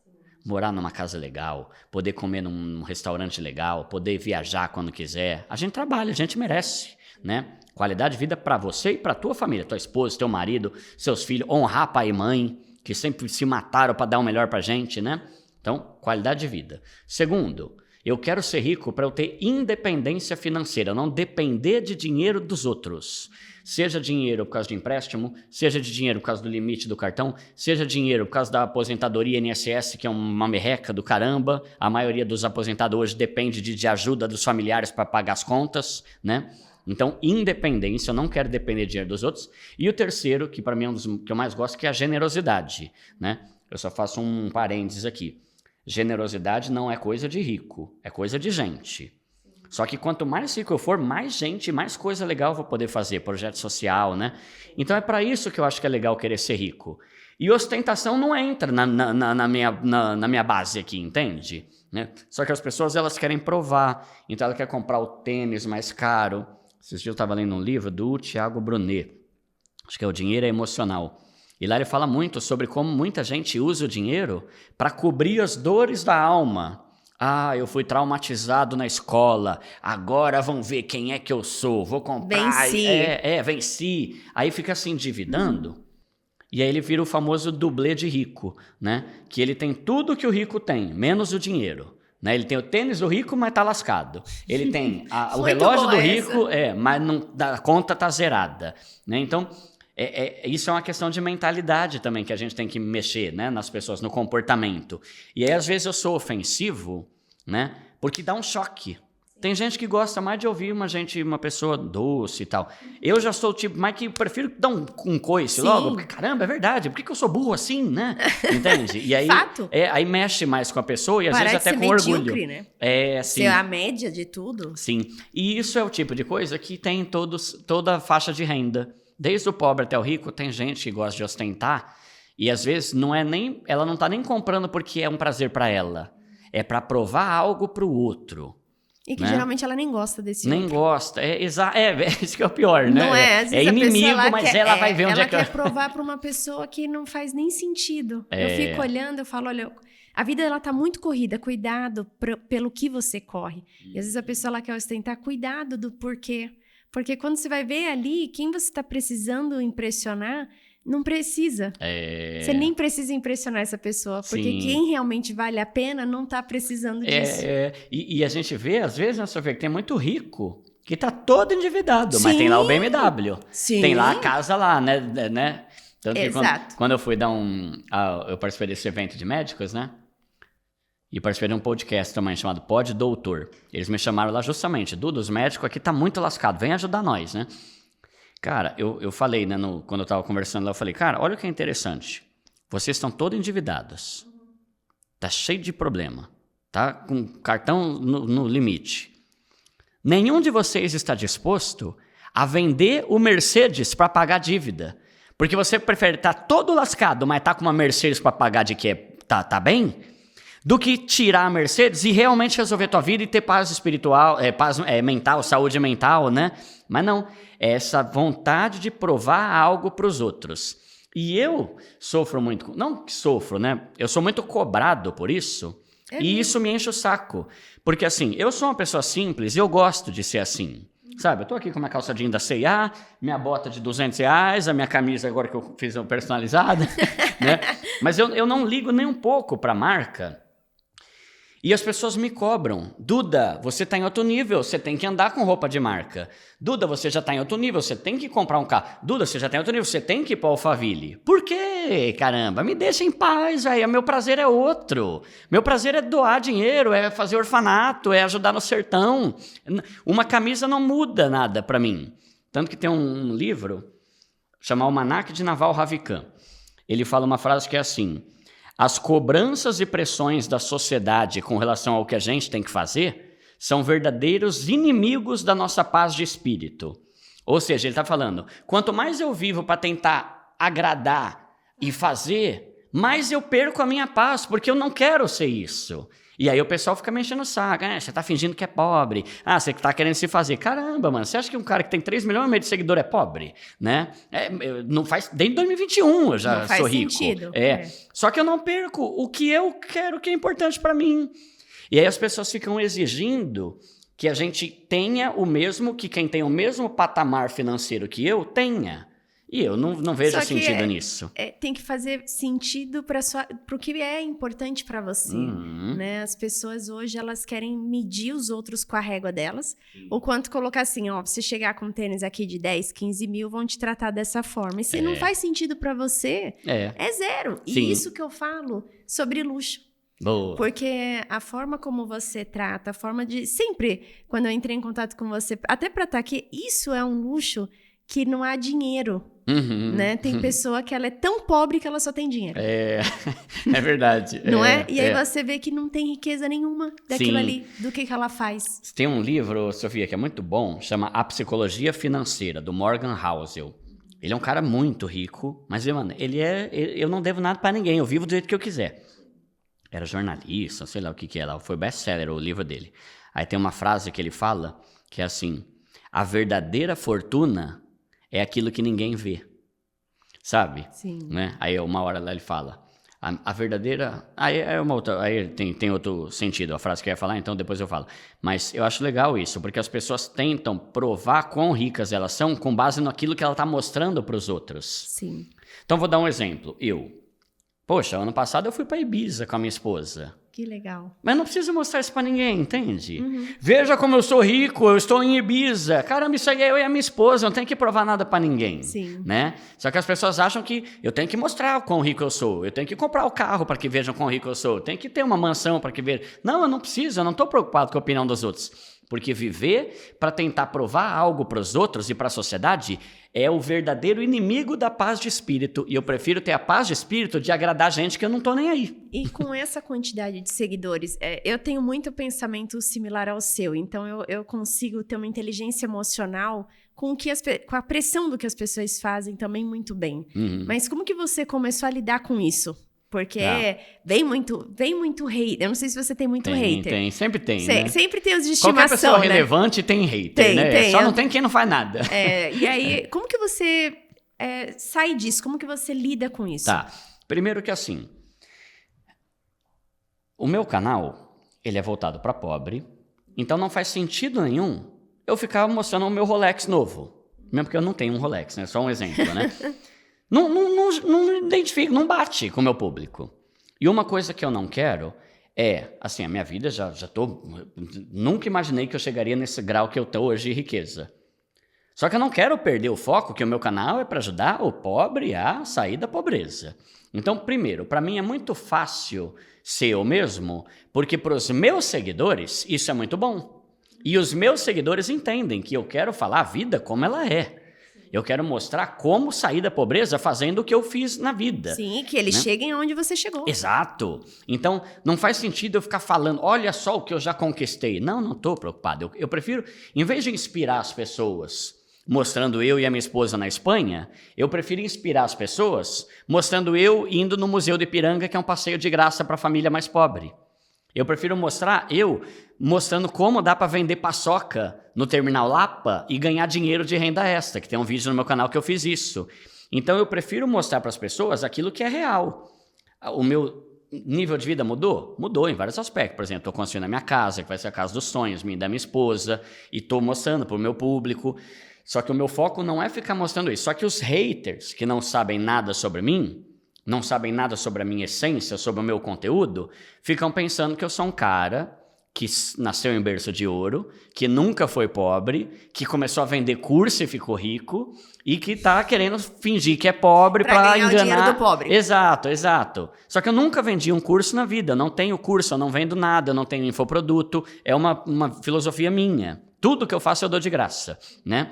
Morar numa casa legal, poder comer num restaurante legal, poder viajar quando quiser. A gente trabalha, a gente merece, né? Qualidade de vida para você e para tua família, tua esposa, teu marido, seus filhos, honrar pai e mãe, que sempre se mataram para dar o melhor pra gente, né? Então, qualidade de vida. 2, Eu quero ser rico para eu ter independência financeira, não depender de dinheiro dos outros. Seja dinheiro por causa de empréstimo, seja de dinheiro por causa do limite do cartão, seja dinheiro por causa da aposentadoria INSS, que é uma merreca do caramba. A maioria dos aposentados hoje depende de ajuda dos familiares para pagar as contas, né? Então, independência, eu não quero depender de dinheiro dos outros. E o terceiro, que para mim é um dos que eu mais gosto, que é a generosidade, né? Eu só faço um parênteses aqui. Generosidade não é coisa de rico, é coisa de gente. Só que quanto mais rico eu for, mais gente, mais coisa legal eu vou poder fazer, projeto social, né? Então é para isso que eu acho que é legal querer ser rico. E ostentação não entra na minha base aqui, entende? Né? Só que as pessoas, elas querem provar, então ela quer comprar o tênis mais caro. Esses dias eu estava lendo um livro do Tiago Brunet, acho que é O Dinheiro é Emocional. E lá ele fala muito sobre como muita gente usa o dinheiro para cobrir as dores da alma. Ah, eu fui traumatizado na escola, agora vão ver quem é que eu sou, vou comprar. Venci. Venci. Aí fica se endividando, e aí ele vira o famoso dublê de rico, né? Que ele tem tudo que o rico tem, menos o dinheiro. Né? Ele tem o tênis do rico, mas tá lascado. Ele tem o relógio do rico, mas não, a conta tá zerada. Né? Então, isso é uma questão de mentalidade também que a gente tem que mexer, né, nas pessoas, no comportamento. E aí, às vezes, eu sou ofensivo, né, porque dá um choque. Tem gente que gosta mais de ouvir uma pessoa doce e tal. Eu já sou o tipo, mas que prefiro dar um coice logo, porque caramba, é verdade, por que eu sou burro assim, né? Entende? E aí, Fato. Aí mexe mais com a pessoa e às Parece vezes até com medíocre, orgulho. Né? Sim. Ser a média de tudo. Sim. E isso é o tipo de coisa que tem em toda a faixa de renda. Desde o pobre até o rico, tem gente que gosta de ostentar e às vezes ela não está nem comprando porque é um prazer para ela. É para provar algo para o outro. E que né? Geralmente ela nem gosta desse Nem outro. gosta. Isso que é o pior, né? Não é? Às vezes inimigo, mas ela vai ver onde é que... Ela quer provar para uma pessoa que não faz nem sentido. Eu fico olhando, eu falo, olha, a vida ela tá muito corrida, cuidado pelo que você corre. E às vezes a pessoa ela quer ostentar, cuidado do porquê. Porque quando você vai ver ali, quem você está precisando impressionar, não precisa. Você nem precisa impressionar essa pessoa, porque Sim. quem realmente vale a pena não está precisando disso. E a gente vê, às vezes, na Sofia, que tem muito rico, que tá todo endividado, mas tem lá o BMW. Sim. Tem lá a casa lá, né? Tanto que Exato. quando eu fui dar eu participei desse evento de médicos, né? E participei de um podcast também chamado Pod Doutor. Eles me chamaram lá justamente, Duda, os médicos aqui tá muito lascado, vem ajudar nós, né? Cara, eu falei, né, quando eu tava conversando lá, eu falei, cara, olha o que é interessante. Vocês estão todos endividados. Tá cheio de problema. Tá com cartão no limite. Nenhum de vocês está disposto a vender o Mercedes para pagar a dívida. Porque você prefere estar todo lascado, mas tá com uma Mercedes para pagar de que tá bem, do que tirar a Mercedes e realmente resolver tua vida e ter paz espiritual, paz mental, saúde mental, né? Mas não, é essa vontade de provar algo para os outros. E eu sofro muito, não que sofro, né? Eu sou muito cobrado por isso, e isso me enche o saco. Porque assim, eu sou uma pessoa simples e eu gosto de ser assim. Sabe, eu tô aqui com uma calça jeans da C&A, minha bota de R$200, a minha camisa agora que eu fiz personalizada, né? Mas eu não ligo nem um pouco para a marca. E as pessoas me cobram. Duda, você está em outro nível, você tem que andar com roupa de marca. Duda, você já está em outro nível, você tem que comprar um carro. Duda, você já está em outro nível, você tem que ir para o Alphaville. Por quê? Caramba, me deixa em paz, velho. Meu prazer é outro. Meu prazer é doar dinheiro, é fazer orfanato, é ajudar no sertão. Uma camisa não muda nada para mim. Tanto que tem um livro chamado Almanaque de Naval Ravikant. Ele fala uma frase que é assim: as cobranças e pressões da sociedade com relação ao que a gente tem que fazer são verdadeiros inimigos da nossa paz de espírito. Ou seja, ele está falando, quanto mais eu vivo para tentar agradar e fazer, mais eu perco a minha paz, porque eu não quero ser isso. E aí o pessoal fica me enchendo o saco, você tá fingindo que é pobre, você tá querendo se fazer. Caramba, mano, você acha que um cara que tem 3 milhões e meio de seguidor é pobre? Né? Não faz, desde 2021 eu já sou rico. Não faz sentido. Só que eu não perco o que eu quero, que é importante para mim. E aí as pessoas ficam exigindo que a gente tenha o mesmo, que quem tem o mesmo patamar financeiro que eu tenha. E eu não vejo sentido nisso. Tem que fazer sentido para o que é importante para você, né? As pessoas hoje, elas querem medir os outros com a régua delas. O quanto colocar assim, ó, você chegar com um tênis aqui de 10, 15 mil, vão te tratar dessa forma. E se não faz sentido para você, é zero. Sim. E isso que eu falo sobre luxo. Boa. Porque a forma como você trata, a forma de... Sempre, quando eu entrei em contato com você, até para estar aqui, isso é um luxo que não há dinheiro, né? Tem pessoa que ela é tão pobre que ela só tem dinheiro. É verdade. Não é? E aí você vê que não tem riqueza nenhuma daquilo Sim. ali, do que ela faz. Tem um livro, Sofia, que é muito bom, chama A Psicologia Financeira, do Morgan Housel. Ele é um cara muito rico, mas, mano, eu não devo nada pra ninguém, eu vivo do jeito que eu quiser. Era jornalista, sei lá o que é lá, foi best-seller o livro dele. Aí tem uma frase que ele fala, que é assim, a verdadeira fortuna é aquilo que ninguém vê, sabe? Sim. Né? Aí uma hora lá ele fala, a verdadeira... Aí é uma outra, aí tem outro sentido a frase que eu ia falar, então depois eu falo. Mas eu acho legal isso, porque as pessoas tentam provar quão ricas elas são com base naquilo que ela está mostrando para os outros. Sim. Então vou dar um exemplo. Poxa, ano passado eu fui para Ibiza com a minha esposa. Que legal. Mas não preciso mostrar isso pra ninguém, entende? Veja como eu sou rico, eu estou em Ibiza. Caramba, isso aí é eu e a minha esposa, eu não tenho que provar nada pra ninguém. Sim. Né? Só que as pessoas acham que eu tenho que mostrar o quão rico eu sou, eu tenho que comprar o carro para que vejam quão rico eu sou, eu tenho que ter uma mansão para que vejam. Não, eu não preciso, eu não estou preocupado com a opinião dos outros. Porque viver para tentar provar algo para os outros e para a sociedade é o verdadeiro inimigo da paz de espírito. E eu prefiro ter a paz de espírito de agradar gente que eu não tô nem aí. E com essa quantidade de seguidores, eu tenho muito pensamento similar ao seu. Então, eu consigo ter uma inteligência emocional com a pressão do que as pessoas fazem também muito bem. Mas como que você começou a lidar com isso? Porque vem muito hate. Eu não sei se você tem muito hater. Sempre tem, né? Sempre tem os de estimação, qualquer pessoa né? relevante tem hater, né? Tem. Só não tem quem não faz nada. E aí, como que você sai disso? Como que você lida com isso? Tá. Primeiro que assim, o meu canal, ele é voltado para pobre, então não faz sentido nenhum eu ficar mostrando o meu Rolex novo. Mesmo porque eu não tenho um Rolex, né? Só um exemplo, né? Não identifico, não bate com o meu público. E uma coisa que eu não quero assim, a minha vida nunca imaginei que eu chegaria nesse grau que eu tô hoje de riqueza. Só que eu não quero perder o foco que o meu canal é para ajudar o pobre a sair da pobreza. Então, primeiro, para mim é muito fácil ser eu mesmo, porque para os meus seguidores isso é muito bom. E os meus seguidores entendem que eu quero falar a vida como ela é. Eu quero mostrar como sair da pobreza fazendo o que eu fiz na vida. Sim, que eles cheguem aonde você chegou. Exato. Então, não faz sentido eu ficar falando, olha só o que eu já conquistei. Não estou preocupado. Eu prefiro, em vez de inspirar as pessoas mostrando eu e a minha esposa na Espanha, eu prefiro inspirar as pessoas mostrando eu indo no Museu do Ipiranga, que é um passeio de graça para a família mais pobre. Eu prefiro mostrar eu mostrando como dá para vender paçoca no Terminal Lapa e ganhar dinheiro de renda extra, que tem um vídeo no meu canal que eu fiz isso. Então eu prefiro mostrar para as pessoas aquilo que é real. O meu nível de vida mudou? Mudou em vários aspectos. Por exemplo, estou construindo a minha casa, que vai ser a casa dos sonhos, minha e da minha esposa, e estou mostrando para o meu público. Só que o meu foco não é ficar mostrando isso. Só que os haters que não sabem nada sobre mim, não sabem nada sobre a minha essência, sobre o meu conteúdo, ficam pensando que eu sou um cara que nasceu em berço de ouro, que nunca foi pobre, que começou a vender curso e ficou rico, e que tá querendo fingir que é pobre para enganar. O dinheiro do pobre. Exato. Só que eu nunca vendi um curso na vida, eu não tenho curso, eu não vendo nada, eu não tenho infoproduto, é uma filosofia minha. Tudo que eu faço eu dou de graça, né?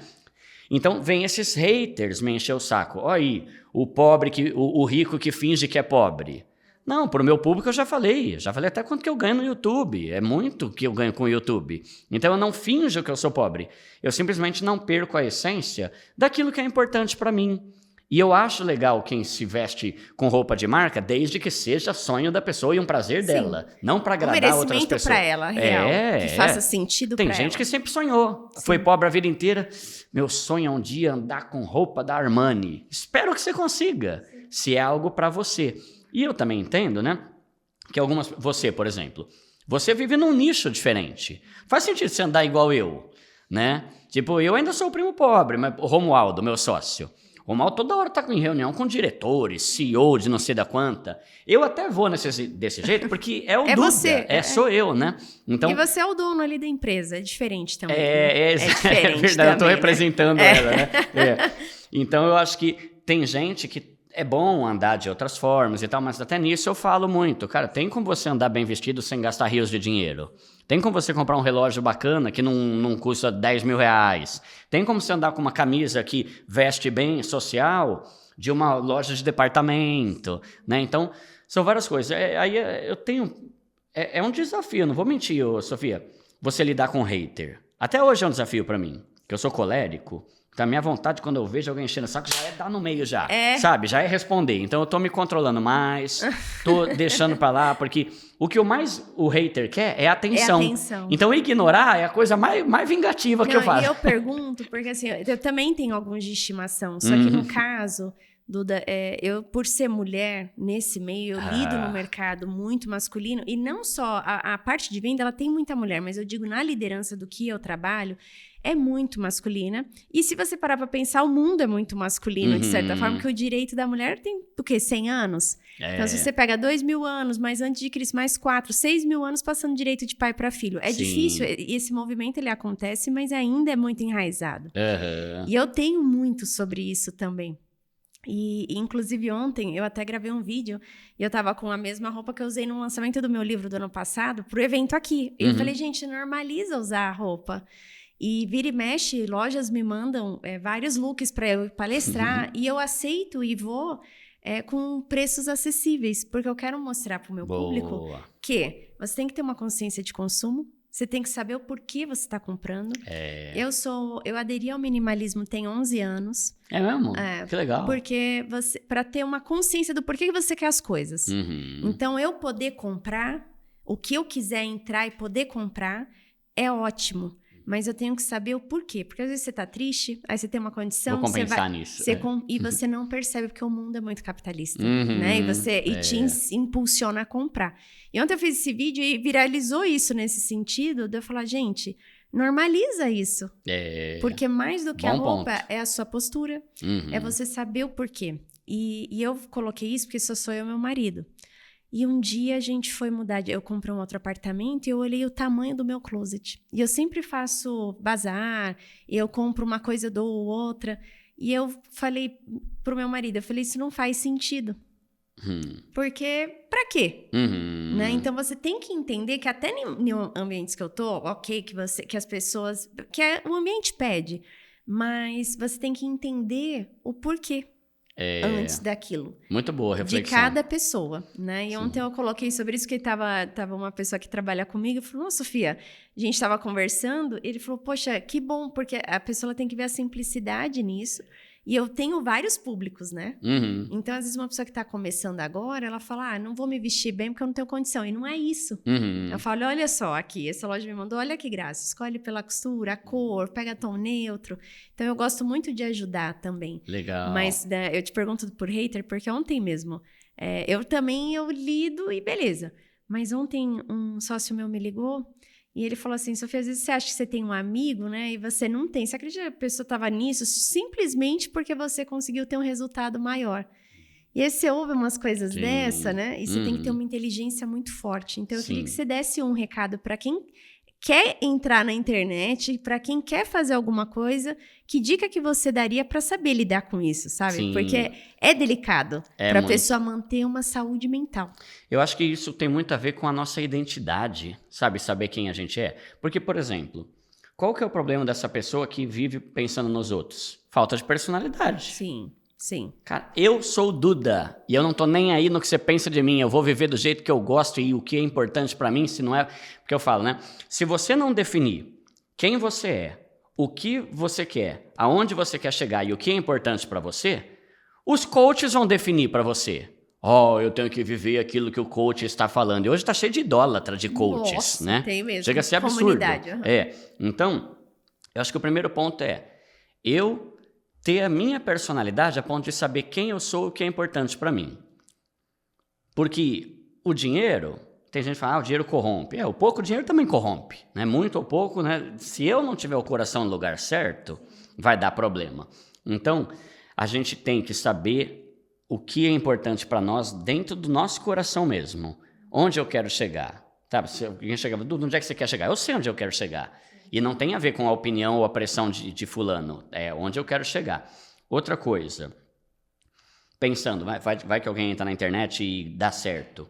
Então, vem esses haters me encher o saco. Olha aí, o rico que finge que é pobre. Não, para o meu público eu já falei até quanto que eu ganho no YouTube. É muito que eu ganho com o YouTube. Então, eu não finjo que eu sou pobre. Eu simplesmente não perco a essência daquilo que é importante para mim. E eu acho legal quem se veste com roupa de marca, desde que seja sonho da pessoa e um prazer dela. Não para agradar outras pessoas. Para ela, real. Que faça sentido para ela. Tem gente que sempre sonhou. Sim. Foi pobre a vida inteira. Meu sonho é um dia andar com roupa da Armani. Espero que você consiga, se é algo para você. E eu também entendo, né? Que você, por exemplo, você vive num nicho diferente. Faz sentido você andar igual eu, né? Tipo, eu ainda sou o primo pobre, mas o Romualdo, meu sócio. O Mal toda hora tá em reunião com diretores, CEO de não sei da quanta. Eu até vou desse jeito, porque é o Duda. Você. Sou eu, né? Então, e você é o dono ali da empresa, é diferente também. É diferente verdade, também, eu tô representando né? ela, né? Então, eu acho que tem gente que é bom andar de outras formas e tal, mas até nisso eu falo muito. Cara, tem como você andar bem vestido sem gastar rios de dinheiro. Tem como você comprar um relógio bacana que não custa 10 mil reais. Tem como você andar com uma camisa que veste bem social de uma loja de departamento, né? Então, são várias coisas. Aí eu tenho... É um desafio, não vou mentir, Sofia. Você lidar com hater. Até hoje é um desafio pra mim, que eu sou colérico. Então, a minha vontade, quando eu vejo alguém enchendo o saco, já é dar no meio já, sabe? Já é responder. Então, eu tô me controlando mais, tô deixando pra lá, porque o que o hater quer é atenção. É atenção. Então, ignorar é a coisa mais vingativa que eu faço. E eu pergunto, porque assim, eu também tenho alguns de estimação, só que no caso... Duda, eu, por ser mulher nesse meio, eu lido no mercado muito masculino, e não só a parte de venda, ela tem muita mulher, mas eu digo, na liderança do que eu trabalho, é muito masculina. E se você parar pra pensar, o mundo é muito masculino, de certa forma, que o direito da mulher tem, o quê? 100 anos? Então, se você pega 2.000 anos, mas antes de Cristo, mais 4, 6.000 anos passando direito de pai para filho. É difícil, e esse movimento, ele acontece, mas ainda é muito enraizado. E eu tenho muito sobre isso também. E, inclusive, ontem, eu até gravei um vídeo e eu tava com a mesma roupa que eu usei no lançamento do meu livro do ano passado pro evento aqui. E eu falei, gente, normaliza usar a roupa. E vira e mexe, lojas me mandam vários looks para eu palestrar e eu aceito e vou com preços acessíveis, porque eu quero mostrar pro meu público que você tem que ter uma consciência de consumo. Você tem que saber o porquê você está comprando. Eu aderi ao minimalismo tem 11 anos. É mesmo? Que legal. Porque para ter uma consciência do porquê que você quer as coisas. Então, eu poder comprar, o que eu quiser entrar e poder comprar, é ótimo. Mas eu tenho que saber o porquê. Porque às vezes você tá triste, aí você tem uma condição... Vou compensar nisso. E você não percebe, porque o mundo é muito capitalista. Né? E te impulsiona a comprar. E ontem eu fiz esse vídeo e viralizou isso nesse sentido, de eu falar, gente, normaliza isso. Porque mais do que a roupa, é a sua postura. É você saber o porquê. E eu coloquei isso porque só sou eu e meu marido. E um dia a gente foi mudar, eu comprei um outro apartamento e eu olhei o tamanho do meu closet. E eu sempre faço bazar, eu compro uma coisa, dou outra. E eu falei pro meu marido, eu falei, isso não faz sentido. Porque, pra quê? Né? Então, você tem que entender que até em ambientes que eu tô, ok, que as pessoas... o ambiente pede, mas você tem que entender o porquê. Antes daquilo. Muito boa reflexão. De cada pessoa, né? E ontem eu coloquei sobre isso, que tava uma pessoa que trabalha comigo e falou, nossa, Sofia, a gente tava conversando, ele falou, poxa, que bom, porque a pessoa tem que ver a simplicidade nisso. E eu tenho vários públicos, né? Então, às vezes, uma pessoa que tá começando agora, ela fala, não vou me vestir bem porque eu não tenho condição. E não é isso. Eu falo, olha só aqui, essa loja me mandou, olha que graça. Escolhe pela costura, a cor, pega tom neutro. Então, eu gosto muito de ajudar também. Legal. Mas eu te pergunto por hater, porque ontem mesmo, eu lido e beleza. Mas ontem um sócio meu me ligou e ele falou assim, Sofia, às vezes você acha que você tem um amigo, né? E você não tem. Você acredita que a pessoa estava nisso simplesmente porque você conseguiu ter um resultado maior. E aí você ouve umas coisas dessa, né? E você tem que ter uma inteligência muito forte. Então, eu queria que você desse um recado para quem quer entrar na internet, para quem quer fazer alguma coisa, que dica que você daria para saber lidar com isso, sabe? Porque é delicado para a pessoa manter uma saúde mental. Eu acho que isso tem muito a ver com a nossa identidade, sabe? Saber quem a gente é. Porque, por exemplo, qual que é o problema dessa pessoa que vive pensando nos outros? Falta de personalidade. Sim. Cara, eu sou o Duda e eu não tô nem aí no que você pensa de mim. Eu vou viver do jeito que eu gosto e o que é importante pra mim, se não é... Porque eu falo, né? Se você não definir quem você é, o que você quer, aonde você quer chegar e o que é importante pra você, os coaches vão definir pra você. Eu tenho que viver aquilo que o coach está falando. E hoje tá cheio de idólatra de coaches, Nossa, né? Tem mesmo. Chega a ser absurdo. Então, eu acho que o primeiro ponto é eu ter a minha personalidade a ponto de saber quem eu sou e o que é importante para mim. Porque o dinheiro, tem gente que fala, o dinheiro corrompe. O pouco dinheiro também corrompe, né? Muito ou pouco, né? Se eu não tiver o coração no lugar certo, vai dar problema. Então, a gente tem que saber o que é importante para nós dentro do nosso coração mesmo. Onde eu quero chegar. Sabe, se alguém chegava, Dudu, onde é que você quer chegar? Eu sei onde eu quero chegar. E não tem a ver com a opinião ou a pressão de fulano. É onde eu quero chegar. Outra coisa, pensando, vai que alguém entra na internet e dá certo.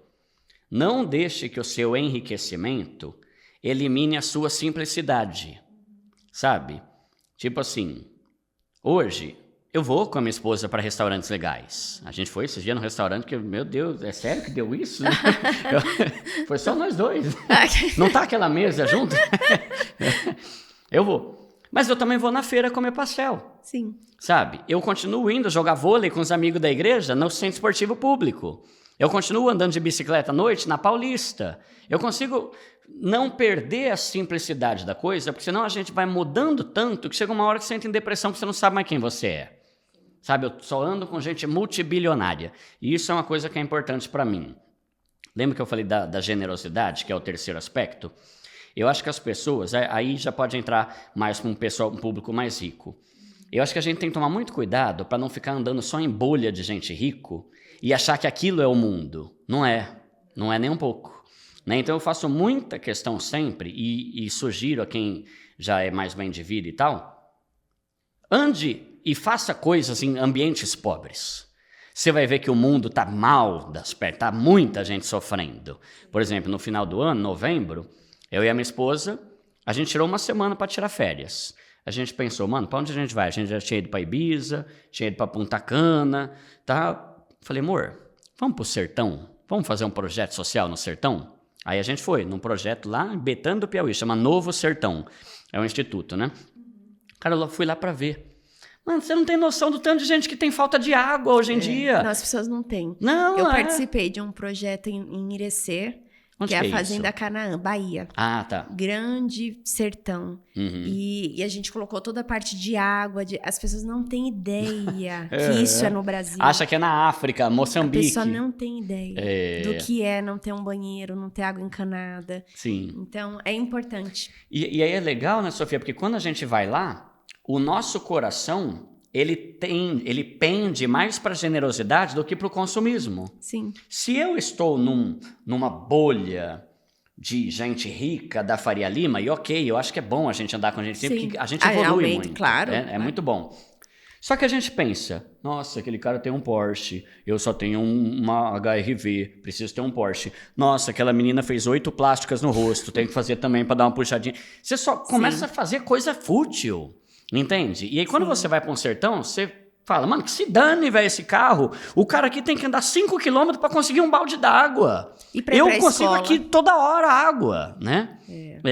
Não deixe que o seu enriquecimento elimine a sua simplicidade. Sabe? Tipo assim, hoje eu vou com a minha esposa para restaurantes legais. A gente foi esses dias no restaurante que, meu Deus, é sério que deu isso? Foi só nós dois. Não tá aquela mesa junto? Eu vou. Mas eu também vou na feira comer pastel. Sim. Sabe? Eu continuo indo jogar vôlei com os amigos da igreja no centro esportivo público. Eu continuo andando de bicicleta à noite na Paulista. Eu consigo não perder a simplicidade da coisa, porque senão a gente vai mudando tanto que chega uma hora que você entra em depressão porque você não sabe mais quem você é. Sabe, eu só ando com gente multibilionária. E isso é uma coisa que é importante para mim. Lembra que eu falei da generosidade, que é o terceiro aspecto? Eu acho que as pessoas, aí já pode entrar mais para um público mais rico. Eu acho que a gente tem que tomar muito cuidado para não ficar andando só em bolha de gente rico e achar que aquilo é o mundo. Não é nem um pouco. Né? Então eu faço muita questão sempre e sugiro a quem já é mais bem de vida e tal, ande e faça coisas em ambientes pobres. Você vai ver que o mundo está mal das pernas, está muita gente sofrendo. Por exemplo, no final do ano, novembro, eu e a minha esposa, a gente tirou uma semana para tirar férias. A gente pensou, mano, para onde a gente vai? A gente já tinha ido para Ibiza, tinha ido para Punta Cana, tá? Falei, amor, vamos para o sertão? Vamos fazer um projeto social no sertão? Aí a gente foi num projeto lá em Betânia do Piauí, chama Novo Sertão. É um instituto, né? Cara, eu fui lá para ver. Mano, você não tem noção do tanto de gente que tem falta de água hoje em dia. Não, as pessoas não têm. Não, eu participei de um projeto em Irecê, onde que é a isso? Fazenda Canaã, Bahia. Ah, tá. Grande sertão. Uhum. E a gente colocou toda a parte de água. As pessoas não têm ideia que isso é no Brasil. Acha que é na África, Moçambique. A pessoa não tem ideia do que é não ter um banheiro, não ter água encanada. Sim. Então, é importante. E aí é legal, né, Sofia? Porque quando a gente vai lá, o nosso coração, ele pende mais para a generosidade do que para o consumismo. Sim. Se eu estou numa bolha de gente rica da Faria Lima, e ok, eu acho que é bom a gente andar com a gente sempre, porque a gente evolui muito. Claro. É muito bom. Só que a gente pensa, nossa, aquele cara tem um Porsche, eu só tenho uma HR-V, preciso ter um Porsche. Nossa, aquela menina fez 8 plásticas no rosto, tem que fazer também para dar uma puxadinha. Você só começa a fazer coisa fútil. Entende? E aí quando você vai para um sertão, você fala, mano, que se dane, velho, esse carro. O cara aqui tem que andar 5 km para conseguir um balde d'água. Eu consigo aqui toda hora água, né?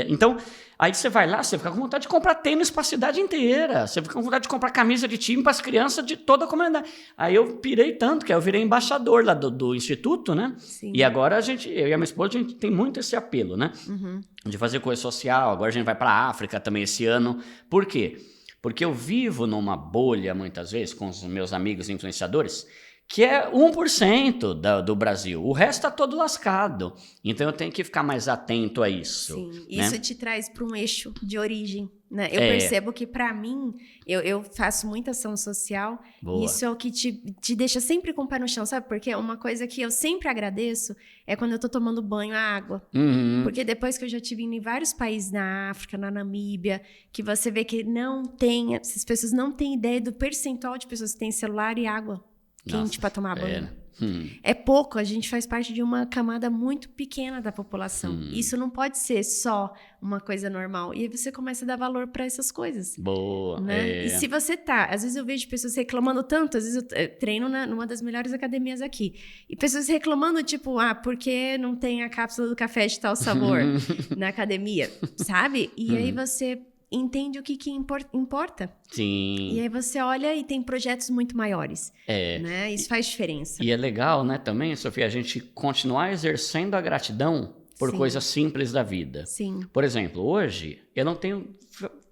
Então, aí você vai lá, você fica com vontade de comprar tênis para a cidade inteira. Você fica com vontade de comprar camisa de time para as crianças de toda a comunidade. Aí eu pirei tanto que eu virei embaixador lá do instituto, né? Sim. E agora eu e a minha esposa, a gente tem muito esse apelo, né? Uhum. De fazer coisa social. Agora a gente vai para a África também esse ano. Por quê? Porque eu vivo numa bolha, muitas vezes, com os meus amigos influenciadores, que é 1% do Brasil. O resto está todo lascado. Então, eu tenho que ficar mais atento a isso. Sim, né? isso te traz para um eixo de origem. Né? Eu percebo que, para mim, eu faço muita ação social. Boa. Isso é o que te deixa sempre com o pé no chão, sabe? Porque uma coisa que eu sempre agradeço é quando eu tô tomando banho, a água. Uhum. Porque depois que eu já tive em vários países na África, na Namíbia, que você vê que essas pessoas não têm ideia do percentual de pessoas que têm celular e água quente para tomar banho. É pouco, a gente faz parte de uma camada muito pequena da população. Isso não pode ser só uma coisa normal. E aí você começa a dar valor para essas coisas. Boa. Né? E se você às vezes eu vejo pessoas reclamando tanto, às vezes eu treino numa das melhores academias aqui. E pessoas reclamando, tipo, por que não tem a cápsula do café de tal sabor na academia? Sabe? E aí você entende o que importa. Sim. E aí você olha e tem projetos muito maiores. Né? Isso faz diferença. E é legal, né, também, Sofia, a gente continuar exercendo a gratidão por coisas simples da vida. Sim. Por exemplo, hoje, eu não tenho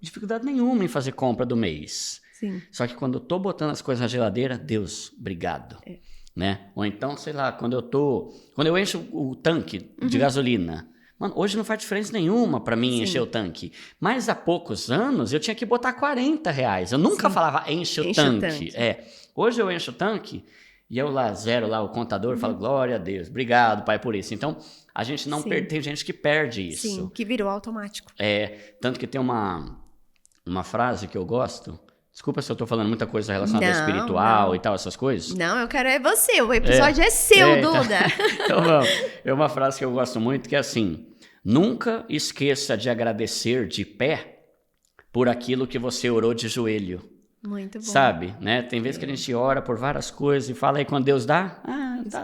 dificuldade nenhuma em fazer compra do mês. Sim. Só que quando eu tô botando as coisas na geladeira, Deus, obrigado. Né? Ou então, sei lá, quando eu encho o tanque de gasolina, Mano, hoje não faz diferença nenhuma para mim encher o tanque. Mas há poucos anos eu tinha que botar R$40. Eu nunca falava enche o tanque. Hoje eu encho o tanque e eu lá zero lá o contador, falo glória a Deus, obrigado, Pai, por isso. Então, a gente não perde, tem gente que perde isso. Sim, que virou automático. Tanto que tem uma frase que eu gosto. Desculpa se eu tô falando muita coisa relacionada ao espiritual e tal, essas coisas. Não, eu quero você, o episódio é seu, Duda. Então vamos. É uma frase que eu gosto muito que é assim: nunca esqueça de agradecer de pé por aquilo que você orou de joelho. Muito bom. Sabe, né? Tem vezes que a gente ora por várias coisas e fala aí quando Deus dá,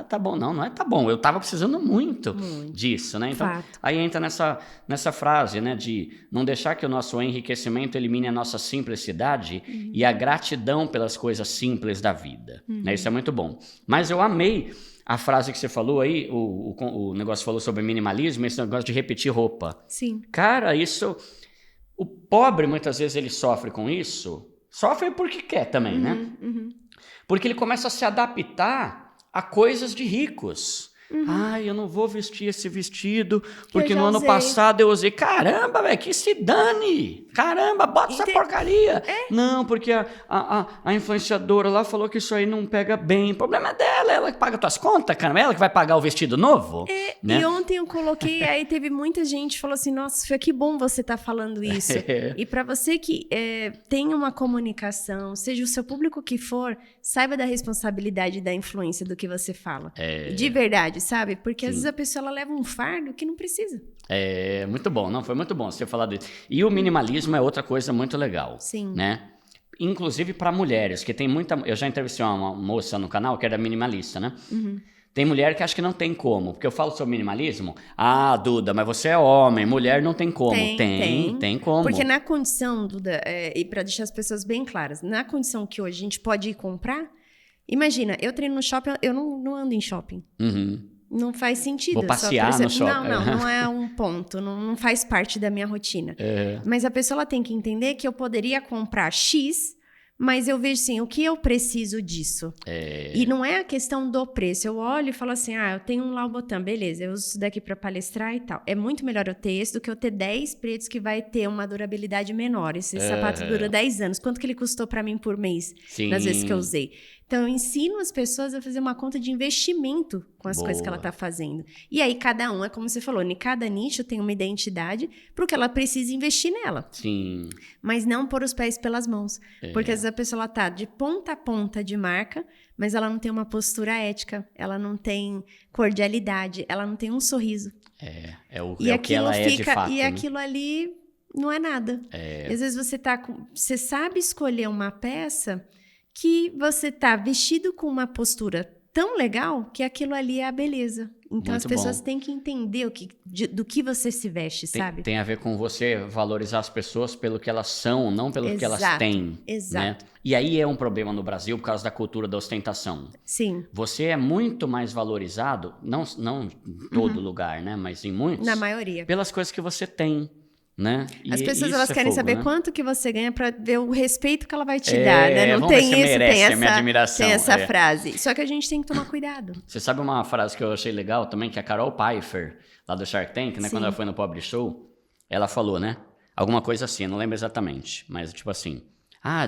tá bom. Não é tá bom. Eu tava precisando muito disso, né? Então, aí entra nessa frase, né? De não deixar que o nosso enriquecimento elimine a nossa simplicidade e a gratidão pelas coisas simples da vida. Né? Isso é muito bom. Mas eu amei a frase que você falou aí, o negócio falou sobre minimalismo, esse negócio de repetir roupa. Sim. Cara, isso... O pobre, muitas vezes, ele sofre com isso... Sofre porque quer também, né? Porque ele começa a se adaptar a coisas de ricos. Eu não vou vestir esse vestido porque no ano passado eu usei. Caramba, velho, que se dane! Caramba, bota essa porcaria! Não, porque a influenciadora lá falou que isso aí não pega bem. O problema é dela, ela que paga tuas contas, cara. Ela que vai pagar o vestido novo. Né? E ontem eu coloquei, aí teve muita gente que falou assim, nossa, Fê, que bom você tá falando isso. E para você que tem uma comunicação, seja o seu público que for, saiba da responsabilidade da influência do que você fala. De verdade, sabe? Porque às vezes a pessoa ela leva um fardo que não precisa. Muito bom, não, foi muito bom você falar disso. E o minimalismo é outra coisa muito legal. Sim. Né? Inclusive para mulheres, que tem muita... Eu já entrevistei uma moça no canal que era minimalista, né? Tem mulher que acha que não tem como, porque eu falo sobre minimalismo. Duda, mas você é homem, mulher não tem como. Tem como. Porque na condição, Duda, e para deixar as pessoas bem claras, na condição que hoje a gente pode ir comprar, imagina, eu treino no shopping, eu não ando em shopping. Não faz sentido. Vou passear no shopping. Não é um ponto, não faz parte da minha rotina. Mas a pessoa ela tem que entender que eu poderia comprar X, mas eu vejo assim, o que eu preciso disso? E não é a questão do preço. Eu olho e falo assim, eu tenho um Louboutin, beleza, eu uso isso daqui para palestrar e tal. É muito melhor eu ter esse do que eu ter 10 pretos que vai ter uma durabilidade menor. Esse sapato dura 10 anos. Quanto que ele custou para mim por mês? Sim. Nas vezes que eu usei. Então, eu ensino as pessoas a fazer uma conta de investimento com as coisas que ela está fazendo. E aí, cada um, é como você falou, em cada nicho tem uma identidade para o que ela precisa investir nela. Sim. Mas não pôr os pés pelas mãos. Porque às vezes a pessoa está de ponta a ponta de marca, mas ela não tem uma postura ética, ela não tem cordialidade, ela não tem um sorriso. É o que ela é de fato. E aquilo ali não é nada. E às vezes você sabe escolher uma peça que você tá vestido com uma postura tão legal que aquilo ali é a beleza. Então, as pessoas têm que entender do que você se veste, sabe? Tem a ver com você valorizar as pessoas pelo que elas são, não pelo que elas têm. Exato. Né? E aí é um problema no Brasil por causa da cultura da ostentação. Sim. Você é muito mais valorizado, não em todo lugar, né? Mas em muitos. Na maioria. Pelas coisas que você tem. Né? As pessoas elas querem saber quanto que você ganha para ver o respeito que ela vai te É, dar, né? Não vamos ver tem se isso, merece tem a minha admiração, tem essa é. frase. Só que a gente tem que tomar cuidado. Você sabe uma frase que eu achei legal também, que a Carol Pfeiffer, lá do Shark Tank, né? Sim. Quando ela foi no Pobre Show, ela falou, né? Alguma coisa assim, eu não lembro exatamente, mas tipo assim: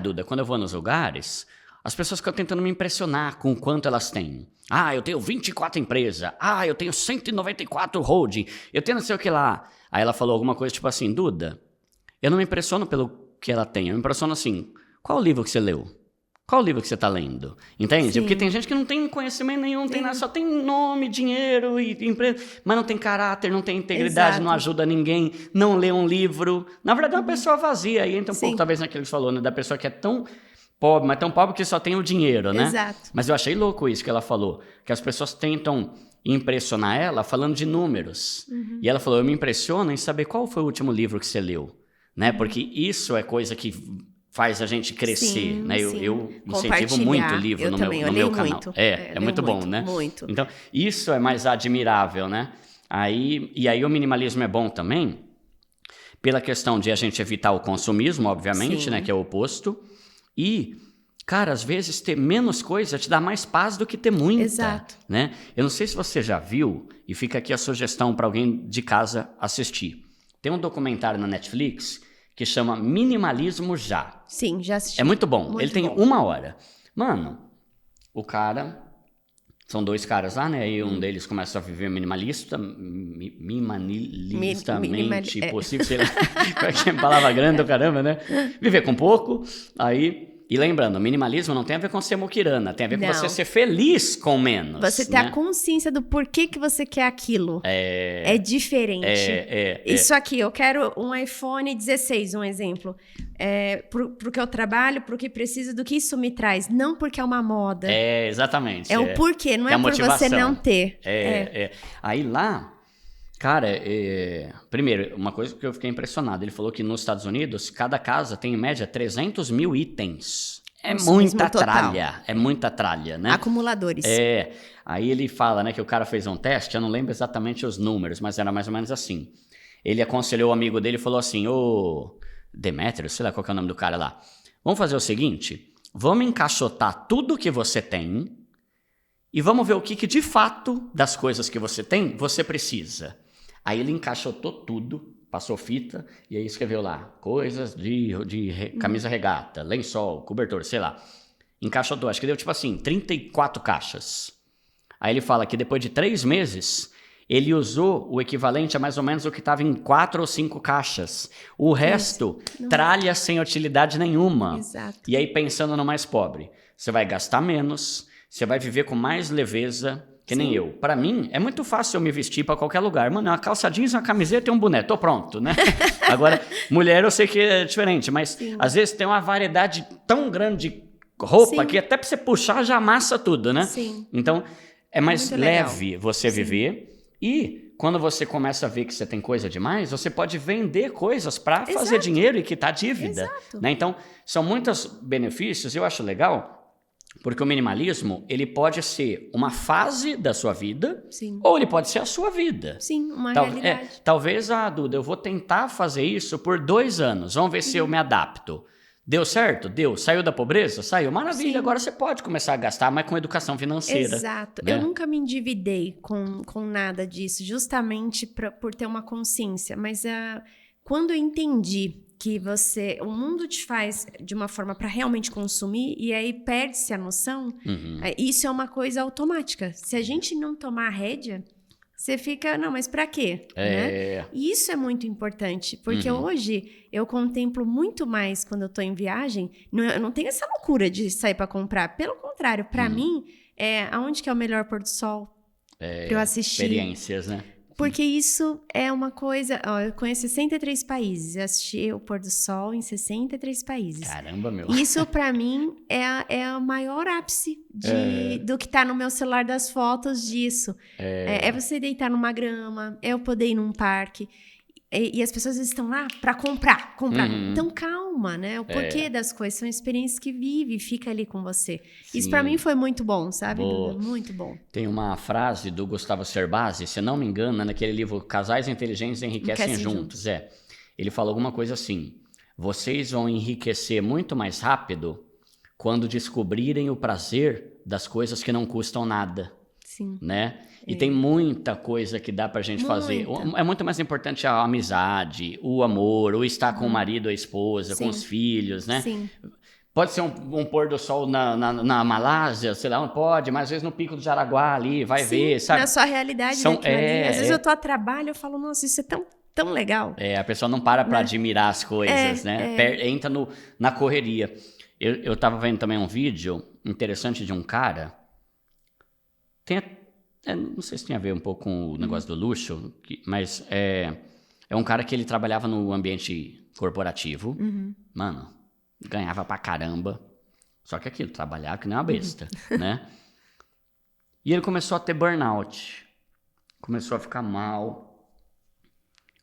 Duda, quando eu vou nos lugares, as pessoas ficam tentando me impressionar com o quanto elas têm. Eu tenho 24 empresas. Eu tenho 194 holding. Eu tenho não sei o que lá. Aí ela falou alguma coisa tipo assim: Duda, eu não me impressiono pelo que ela tem, eu me impressiono assim: qual livro que você leu? Qual livro que você está lendo? Entende? Sim. Porque tem gente que não tem conhecimento nenhum, não tem nada, só tem nome, dinheiro e empresa, mas não tem caráter, não tem integridade, Exato. não ajuda ninguém, não lê um livro. Na verdade, é uma pessoa vazia. Aí entra um pouco, talvez, naquilo que você falou, né? Da pessoa que é tão pobre, mas tão pobre que só tem o dinheiro, né? Exato. Mas eu achei louco isso que ela falou, que as pessoas tentam impressionar ela falando de números. E ela falou: eu me impressiono em saber qual foi o último livro que você leu. Né? Porque isso é coisa que faz a gente crescer, Sim, né? sim. Eu incentivo muito livro no meu canal. Muito. É muito bom, né? Muito. Então, isso é mais admirável, né? E aí o minimalismo é bom também pela questão de a gente evitar o consumismo, obviamente, Sim. né? Que é o oposto. E Cara, às vezes ter menos coisa te dá mais paz do que ter muita. Exato. Né? Eu não sei se você já viu, e fica aqui a sugestão para alguém de casa assistir. Tem um documentário na Netflix que chama Minimalismo Já. Sim, já assisti. É muito bom. Muito Ele tem bom. 1 hora. Mano, o cara... São 2 caras lá, né? E um deles começa a viver minimalistamente possível. Sei lá, qual é que é a palavra grande do caramba, né? Viver com pouco, aí... E lembrando, minimalismo não tem a ver com ser muquirana, tem a ver com você ser feliz com menos. Você ter a consciência do porquê que você quer aquilo. É diferente. Isso aqui, eu quero um iPhone 16, um exemplo. Pro que eu trabalho, pro que preciso, do que isso me traz. Não porque é uma moda. Exatamente. O porquê, não é por você não ter. Aí lá... Cara, primeiro, uma coisa que eu fiquei impressionado, ele falou que nos Estados Unidos, cada casa tem em média 300 mil itens. É muita tralha, né? Acumuladores. Aí ele fala, né, que o cara fez um teste, eu não lembro exatamente os números, mas era mais ou menos assim. Ele aconselhou o amigo dele e falou assim, ô Demétrio, sei lá qual que é o nome do cara lá, vamos fazer o seguinte, vamos encaixotar tudo que você tem e vamos ver o que de fato das coisas que você tem, você precisa. Aí ele encaixotou tudo, passou fita e aí escreveu lá, coisas de camisa regata, lençol, cobertor, sei lá. Encaixotou, acho que deu tipo assim, 34 caixas. Aí ele fala que depois de 3 meses, ele usou o equivalente a mais ou menos o que estava em 4 ou 5 caixas. O resto, tralha sem utilidade nenhuma. Exato. E aí pensando no mais pobre, você vai gastar menos, você vai viver com mais leveza, que nem eu. Pra mim, é muito fácil eu me vestir pra qualquer lugar. Mano, é uma calça jeans, uma camiseta e um boné. Tô pronto, né? Agora, mulher eu sei que é diferente, mas às vezes tem uma variedade tão grande de roupa que até pra você puxar já amassa tudo, né? Sim. Então, é mais leve você viver. E quando você começa a ver que você tem coisa demais, você pode vender coisas pra fazer dinheiro e quitar dívida. Né? Então, são muitos benefícios. Eu acho legal... Porque o minimalismo, ele pode ser uma fase da sua vida, ou ele pode ser a sua vida. Sim, uma realidade. Talvez, Duda, eu vou tentar fazer isso por 2 anos, vamos ver se eu me adapto. Deu certo? Deu. Saiu da pobreza? Saiu. Maravilha, agora você pode começar a gastar, mas com educação financeira. Exato. Né? Eu nunca me endividei com nada disso, justamente por ter uma consciência. Mas quando eu entendi que o mundo te faz de uma forma para realmente consumir e aí perde-se a noção, isso é uma coisa automática. Se a gente não tomar a rédea, você fica, não, mas para quê? Né? E isso é muito importante, porque hoje eu contemplo muito mais quando eu tô em viagem, eu não tenho essa loucura de sair para comprar. Pelo contrário, para mim, aonde que é o melhor pôr do sol para eu assistir? Experiências, né? Porque isso é uma coisa... eu conheço 63 países. Eu assisti o pôr do sol em 63 países. Caramba, meu. Isso, pra mim, é o maior ápice do que tá no meu celular das fotos disso. É você deitar numa grama, é eu poder ir num parque. E as pessoas estão lá pra comprar. Então, calma, né? O porquê das coisas. São experiências que vive, fica ali com você. Sim. Isso pra mim foi muito bom, sabe? Muito bom. Tem uma frase do Gustavo Cerbasi, se não me engano, naquele livro Casais Inteligentes Enriquecem Juntos. Ele falou alguma coisa assim, vocês vão enriquecer muito mais rápido quando descobrirem o prazer das coisas que não custam nada. Sim. Né? E tem muita coisa que dá pra gente fazer. É muito mais importante a amizade, o amor, o estar com o marido, a esposa, com os filhos, né? Sim. Pode ser um pôr do sol na Malásia, sei lá, pode, mas às vezes no Pico do Jaraguá ali, vai ver, sabe? Na sua realidade, às vezes eu tô a trabalho, eu falo, nossa, isso é tão legal. A pessoa não para pra admirar as coisas, né? Entra na correria. Eu tava vendo também um vídeo interessante de um cara... não sei se tem a ver um pouco com o negócio do luxo, mas é um cara que ele trabalhava no ambiente corporativo. Mano, ganhava pra caramba. Só que aquilo, trabalhava que nem uma besta, né? E ele começou a ter burnout. Começou a ficar mal.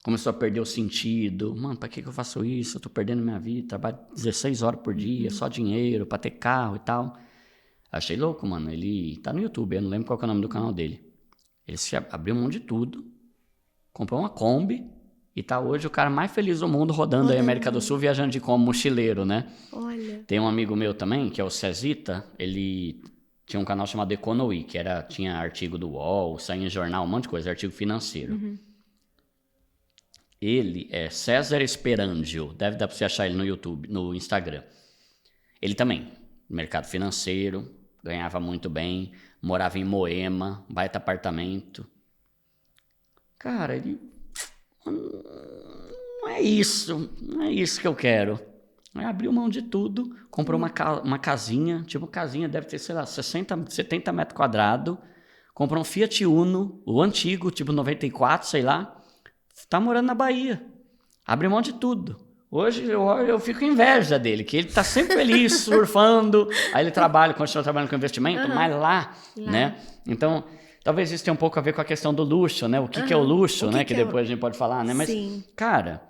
Começou a perder o sentido. Mano, pra que eu faço isso? Eu tô perdendo minha vida. Trabalho 16 horas por dia, só dinheiro, pra ter carro e tal. Achei louco, mano. Ele tá no YouTube, eu não lembro qual que é o nome do canal dele. Ele se abriu mão de tudo, comprou uma Kombi E tá hoje o cara mais feliz do mundo rodando aí a América do Sul, viajando de como mochileiro, né? Olha. Tem um amigo meu também, que é o Cezita, ele tinha um canal chamado Economy, que tinha artigo do UOL, saía em jornal, um monte de coisa, artigo financeiro. Ele é César Esperandio, deve dar pra você achar ele no YouTube, no Instagram. Ele também, mercado financeiro, ganhava muito bem, morava em Moema, baita apartamento. Cara, ele... Não é isso que eu quero. Aí abriu mão de tudo, comprou uma casinha, tipo casinha, deve ter, sei lá, 60, 70 metros quadrados, comprou um Fiat Uno, o antigo, tipo 94, sei lá, tá morando na Bahia, abriu mão de tudo. Hoje eu fico com inveja dele, que ele tá sempre feliz, surfando, aí ele continua trabalhando com investimento, mas lá, né? Então... Talvez isso tenha um pouco a ver com a questão do luxo, né? O que é o luxo, né? Que depois a gente pode falar, né? Mas, cara,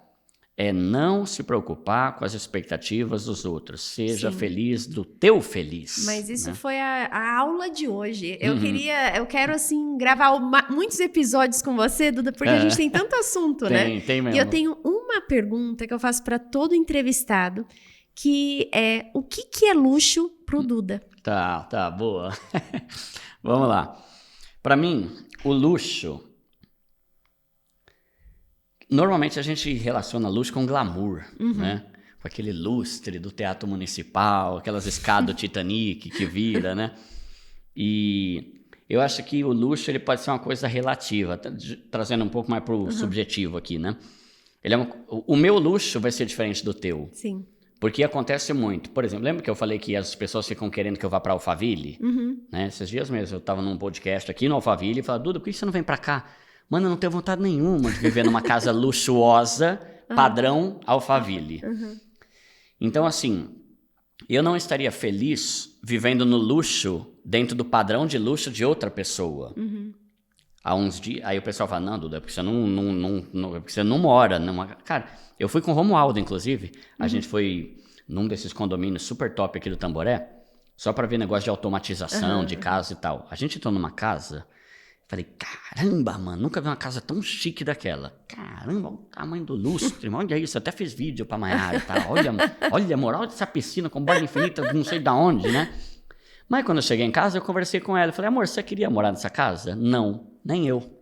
é não se preocupar com as expectativas dos outros. Seja feliz do teu feliz. Mas isso, né? Foi a aula de hoje. Eu quero, assim, gravar muitos episódios com você, Duda, porque a gente tem tanto assunto, né? Tem mesmo. E eu tenho uma pergunta que eu faço para todo entrevistado, que é: o que é luxo pro Duda? Tá, boa. Vamos lá. Para mim, o luxo... Normalmente a gente relaciona luxo com glamour, né? Com aquele lustre do Teatro Municipal, aquelas escadas do Titanic que vira, né? E eu acho que o luxo ele pode ser uma coisa relativa, trazendo um pouco mais para o subjetivo aqui, né? O meu luxo vai ser diferente do teu. Sim. Porque acontece muito. Por exemplo, lembra que eu falei que as pessoas ficam querendo que eu vá para Alphaville? Né? Esses dias mesmo eu estava num podcast aqui no Alphaville e falava: Duda, por que você não vem para cá? Mano, eu não tenho vontade nenhuma de viver numa casa luxuosa, padrão Alphaville. Então, assim, eu não estaria feliz vivendo no luxo dentro do padrão de luxo de outra pessoa. Há uns dias, aí o pessoal fala: não, Duda, porque você porque você não mora numa... Cara, eu fui com o Romualdo, inclusive. A gente foi num desses condomínios super top aqui do Tamboré, só para ver negócio de automatização de casa e tal. A gente entrou numa casa, falei: caramba, mano, nunca vi uma casa tão chique daquela. Caramba, o tamanho do lustre, olha isso, até fiz vídeo pra Maiara, tá? Olha a moral dessa piscina com borda infinita, não sei da onde, né? Mas quando eu cheguei em casa, eu conversei com ela. Eu falei: amor, você queria morar nessa casa? Não, nem eu.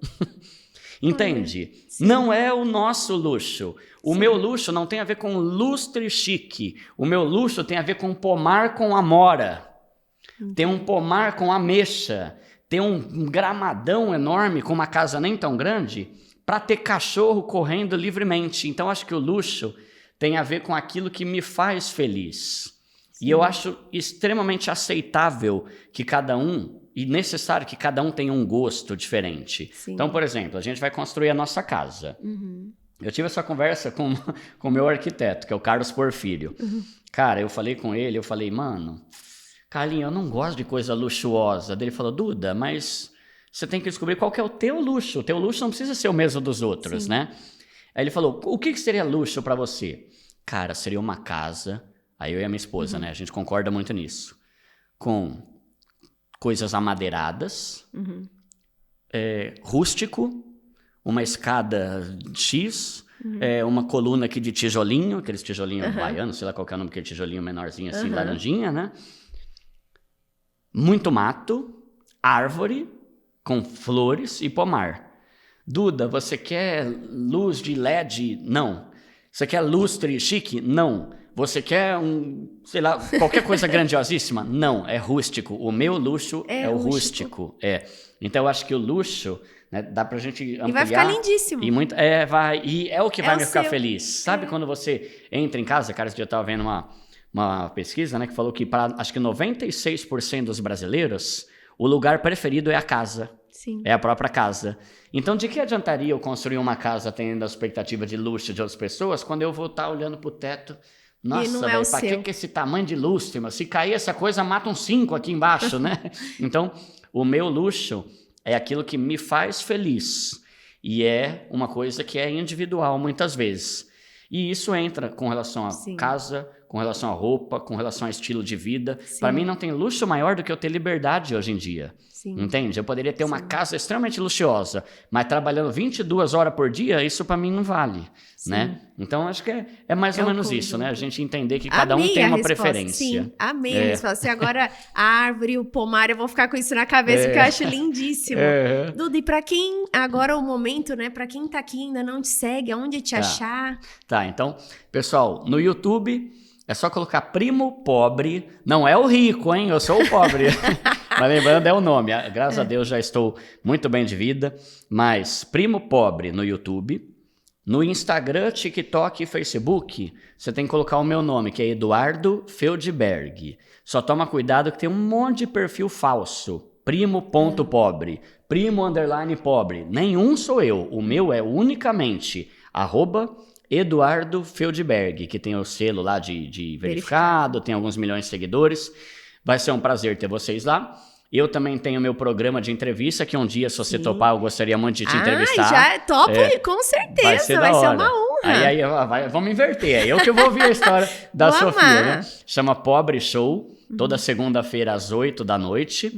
Entende? Não é o nosso luxo. O meu luxo não tem a ver com lustre chique. O meu luxo tem a ver com pomar com amora. Tem um pomar com ameixa. Tem um gramadão enorme com uma casa nem tão grande para ter cachorro correndo livremente. Então, acho que o luxo tem a ver com aquilo que me faz feliz. E eu acho extremamente aceitável que cada um, e necessário que cada um tenha um gosto diferente. Então, por exemplo, a gente vai construir a nossa casa. Eu tive essa conversa com o meu arquiteto, que é o Carlos Porfírio. Cara, eu falei com ele, eu falei: mano, Carlinhos, eu não gosto de coisa luxuosa. Daí ele falou: Duda, mas você tem que descobrir qual que é o teu luxo. O teu luxo não precisa ser o mesmo dos outros, né? Aí ele falou: o que seria luxo para você? Cara, seria uma casa... Aí eu e a minha esposa, né? A gente concorda muito nisso. Com coisas amadeiradas, rústico, uma escada X, uma coluna aqui de tijolinho, aqueles tijolinhos baianos, sei lá qual que é o nome, aquele tijolinho menorzinho assim, laranjinha, né? Muito mato, árvore, com flores e pomar. Duda, você quer luz de LED? Não. Você quer lustre chique? Não. Você quer sei lá, qualquer coisa grandiosíssima? Não, é rústico. O meu luxo é o rústico. Então, eu acho que o luxo, né, dá pra gente ampliar. E vai ficar lindíssimo. E é o que vai me ficar feliz. Sabe quando você entra em casa? Cara, esse dia eu tava vendo uma pesquisa, né, que falou que para acho que 96% dos brasileiros, o lugar preferido é a casa. Sim. É a própria casa. Então, de que adiantaria eu construir uma casa tendo a expectativa de luxo de outras pessoas quando eu vou estar olhando pro teto? Nossa, velho, pra que esse tamanho de lustre? Mas se cair essa coisa, mata uns 5 aqui embaixo, né? Então, o meu luxo é aquilo que me faz feliz. E é uma coisa que é individual, muitas vezes. E isso entra com relação à casa, com relação à roupa, com relação ao estilo de vida. Sim. Para mim não tem luxo maior do que eu ter liberdade hoje em dia. Sim. Entende? Eu poderia ter uma casa extremamente luxuosa, mas trabalhando 22 horas por dia, isso para mim não vale, né? Então, acho que é mais ou menos isso, né? A gente entender que cada um tem uma preferência. Sim, amei a resposta. E agora, a árvore, o pomar, eu vou ficar com isso na cabeça, que eu acho lindíssimo. Duda, e pra quem, agora o momento, né? Pra quem tá aqui e ainda não te segue, aonde te achar? Tá, então, pessoal, no YouTube... É só colocar Primo Pobre. Não é o rico, hein? Eu sou o pobre. Mas lembrando, é o nome. Graças a Deus já estou muito bem de vida. Mas Primo Pobre no YouTube. No Instagram, TikTok e Facebook, você tem que colocar o meu nome, que é Eduardo Feldberg. Só toma cuidado que tem um monte de perfil falso. Primo.pobre. Primo_pobre. Nenhum sou eu. O meu é unicamente @Eduardo Feldberg, que tem o selo lá de verificado, tem alguns milhões de seguidores. Vai ser um prazer ter vocês lá. Eu também tenho meu programa de entrevista, que um dia, se você topar, eu gostaria muito de te entrevistar. Já topo, com certeza, vai ser uma honra. Aí vamos inverter, é eu que vou ouvir a história da Sofia, né? Chama Pobre Show, toda segunda-feira às 8h.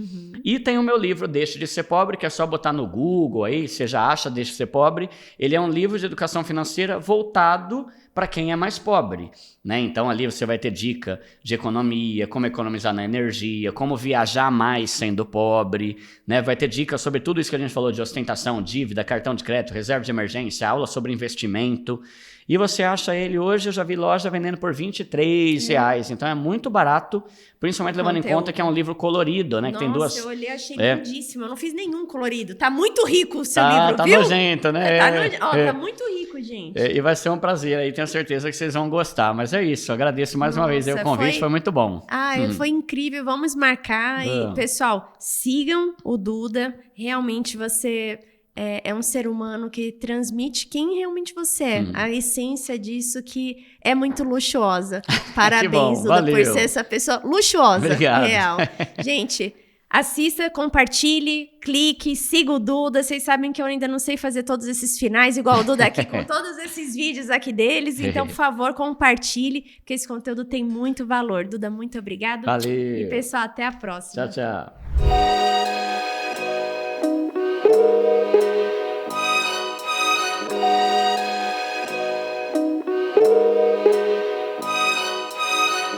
E tem o meu livro, Deixe de Ser Pobre, que é só botar no Google aí, você já acha Deixe de Ser Pobre. Ele é um livro de educação financeira voltado para quem é mais pobre, né? Então ali você vai ter dica de economia, como economizar na energia, como viajar mais sendo pobre, né? Vai ter dicas sobre tudo isso que a gente falou de ostentação, dívida, cartão de crédito, reserva de emergência, aula sobre investimento. E você acha ele hoje, eu já vi loja vendendo por R$23, então é muito barato, principalmente levando em conta que é um livro colorido, né? Nossa, que tem duas... eu olhei, achei lindíssimo, eu não fiz nenhum colorido, tá muito rico o seu livro, tá viu? Nojento, né? Tá muito rico, gente. E vai ser um prazer aí, tenho certeza que vocês vão gostar, mas é isso, agradeço mais uma vez aí o convite, foi muito bom. Foi incrível, vamos marcar e, pessoal, sigam o Duda, realmente você... É um ser humano que transmite quem realmente você é. A essência disso que é muito luxuosa. Parabéns, Duda, por ser essa pessoa luxuosa. Obrigado. Real. Gente, assista, compartilhe, clique, siga o Duda. Vocês sabem que eu ainda não sei fazer todos esses finais, igual o Duda aqui, com todos esses vídeos aqui deles. Então, por favor, compartilhe, porque esse conteúdo tem muito valor. Duda, muito obrigado. Valeu. E, pessoal, até a próxima. Tchau, tchau.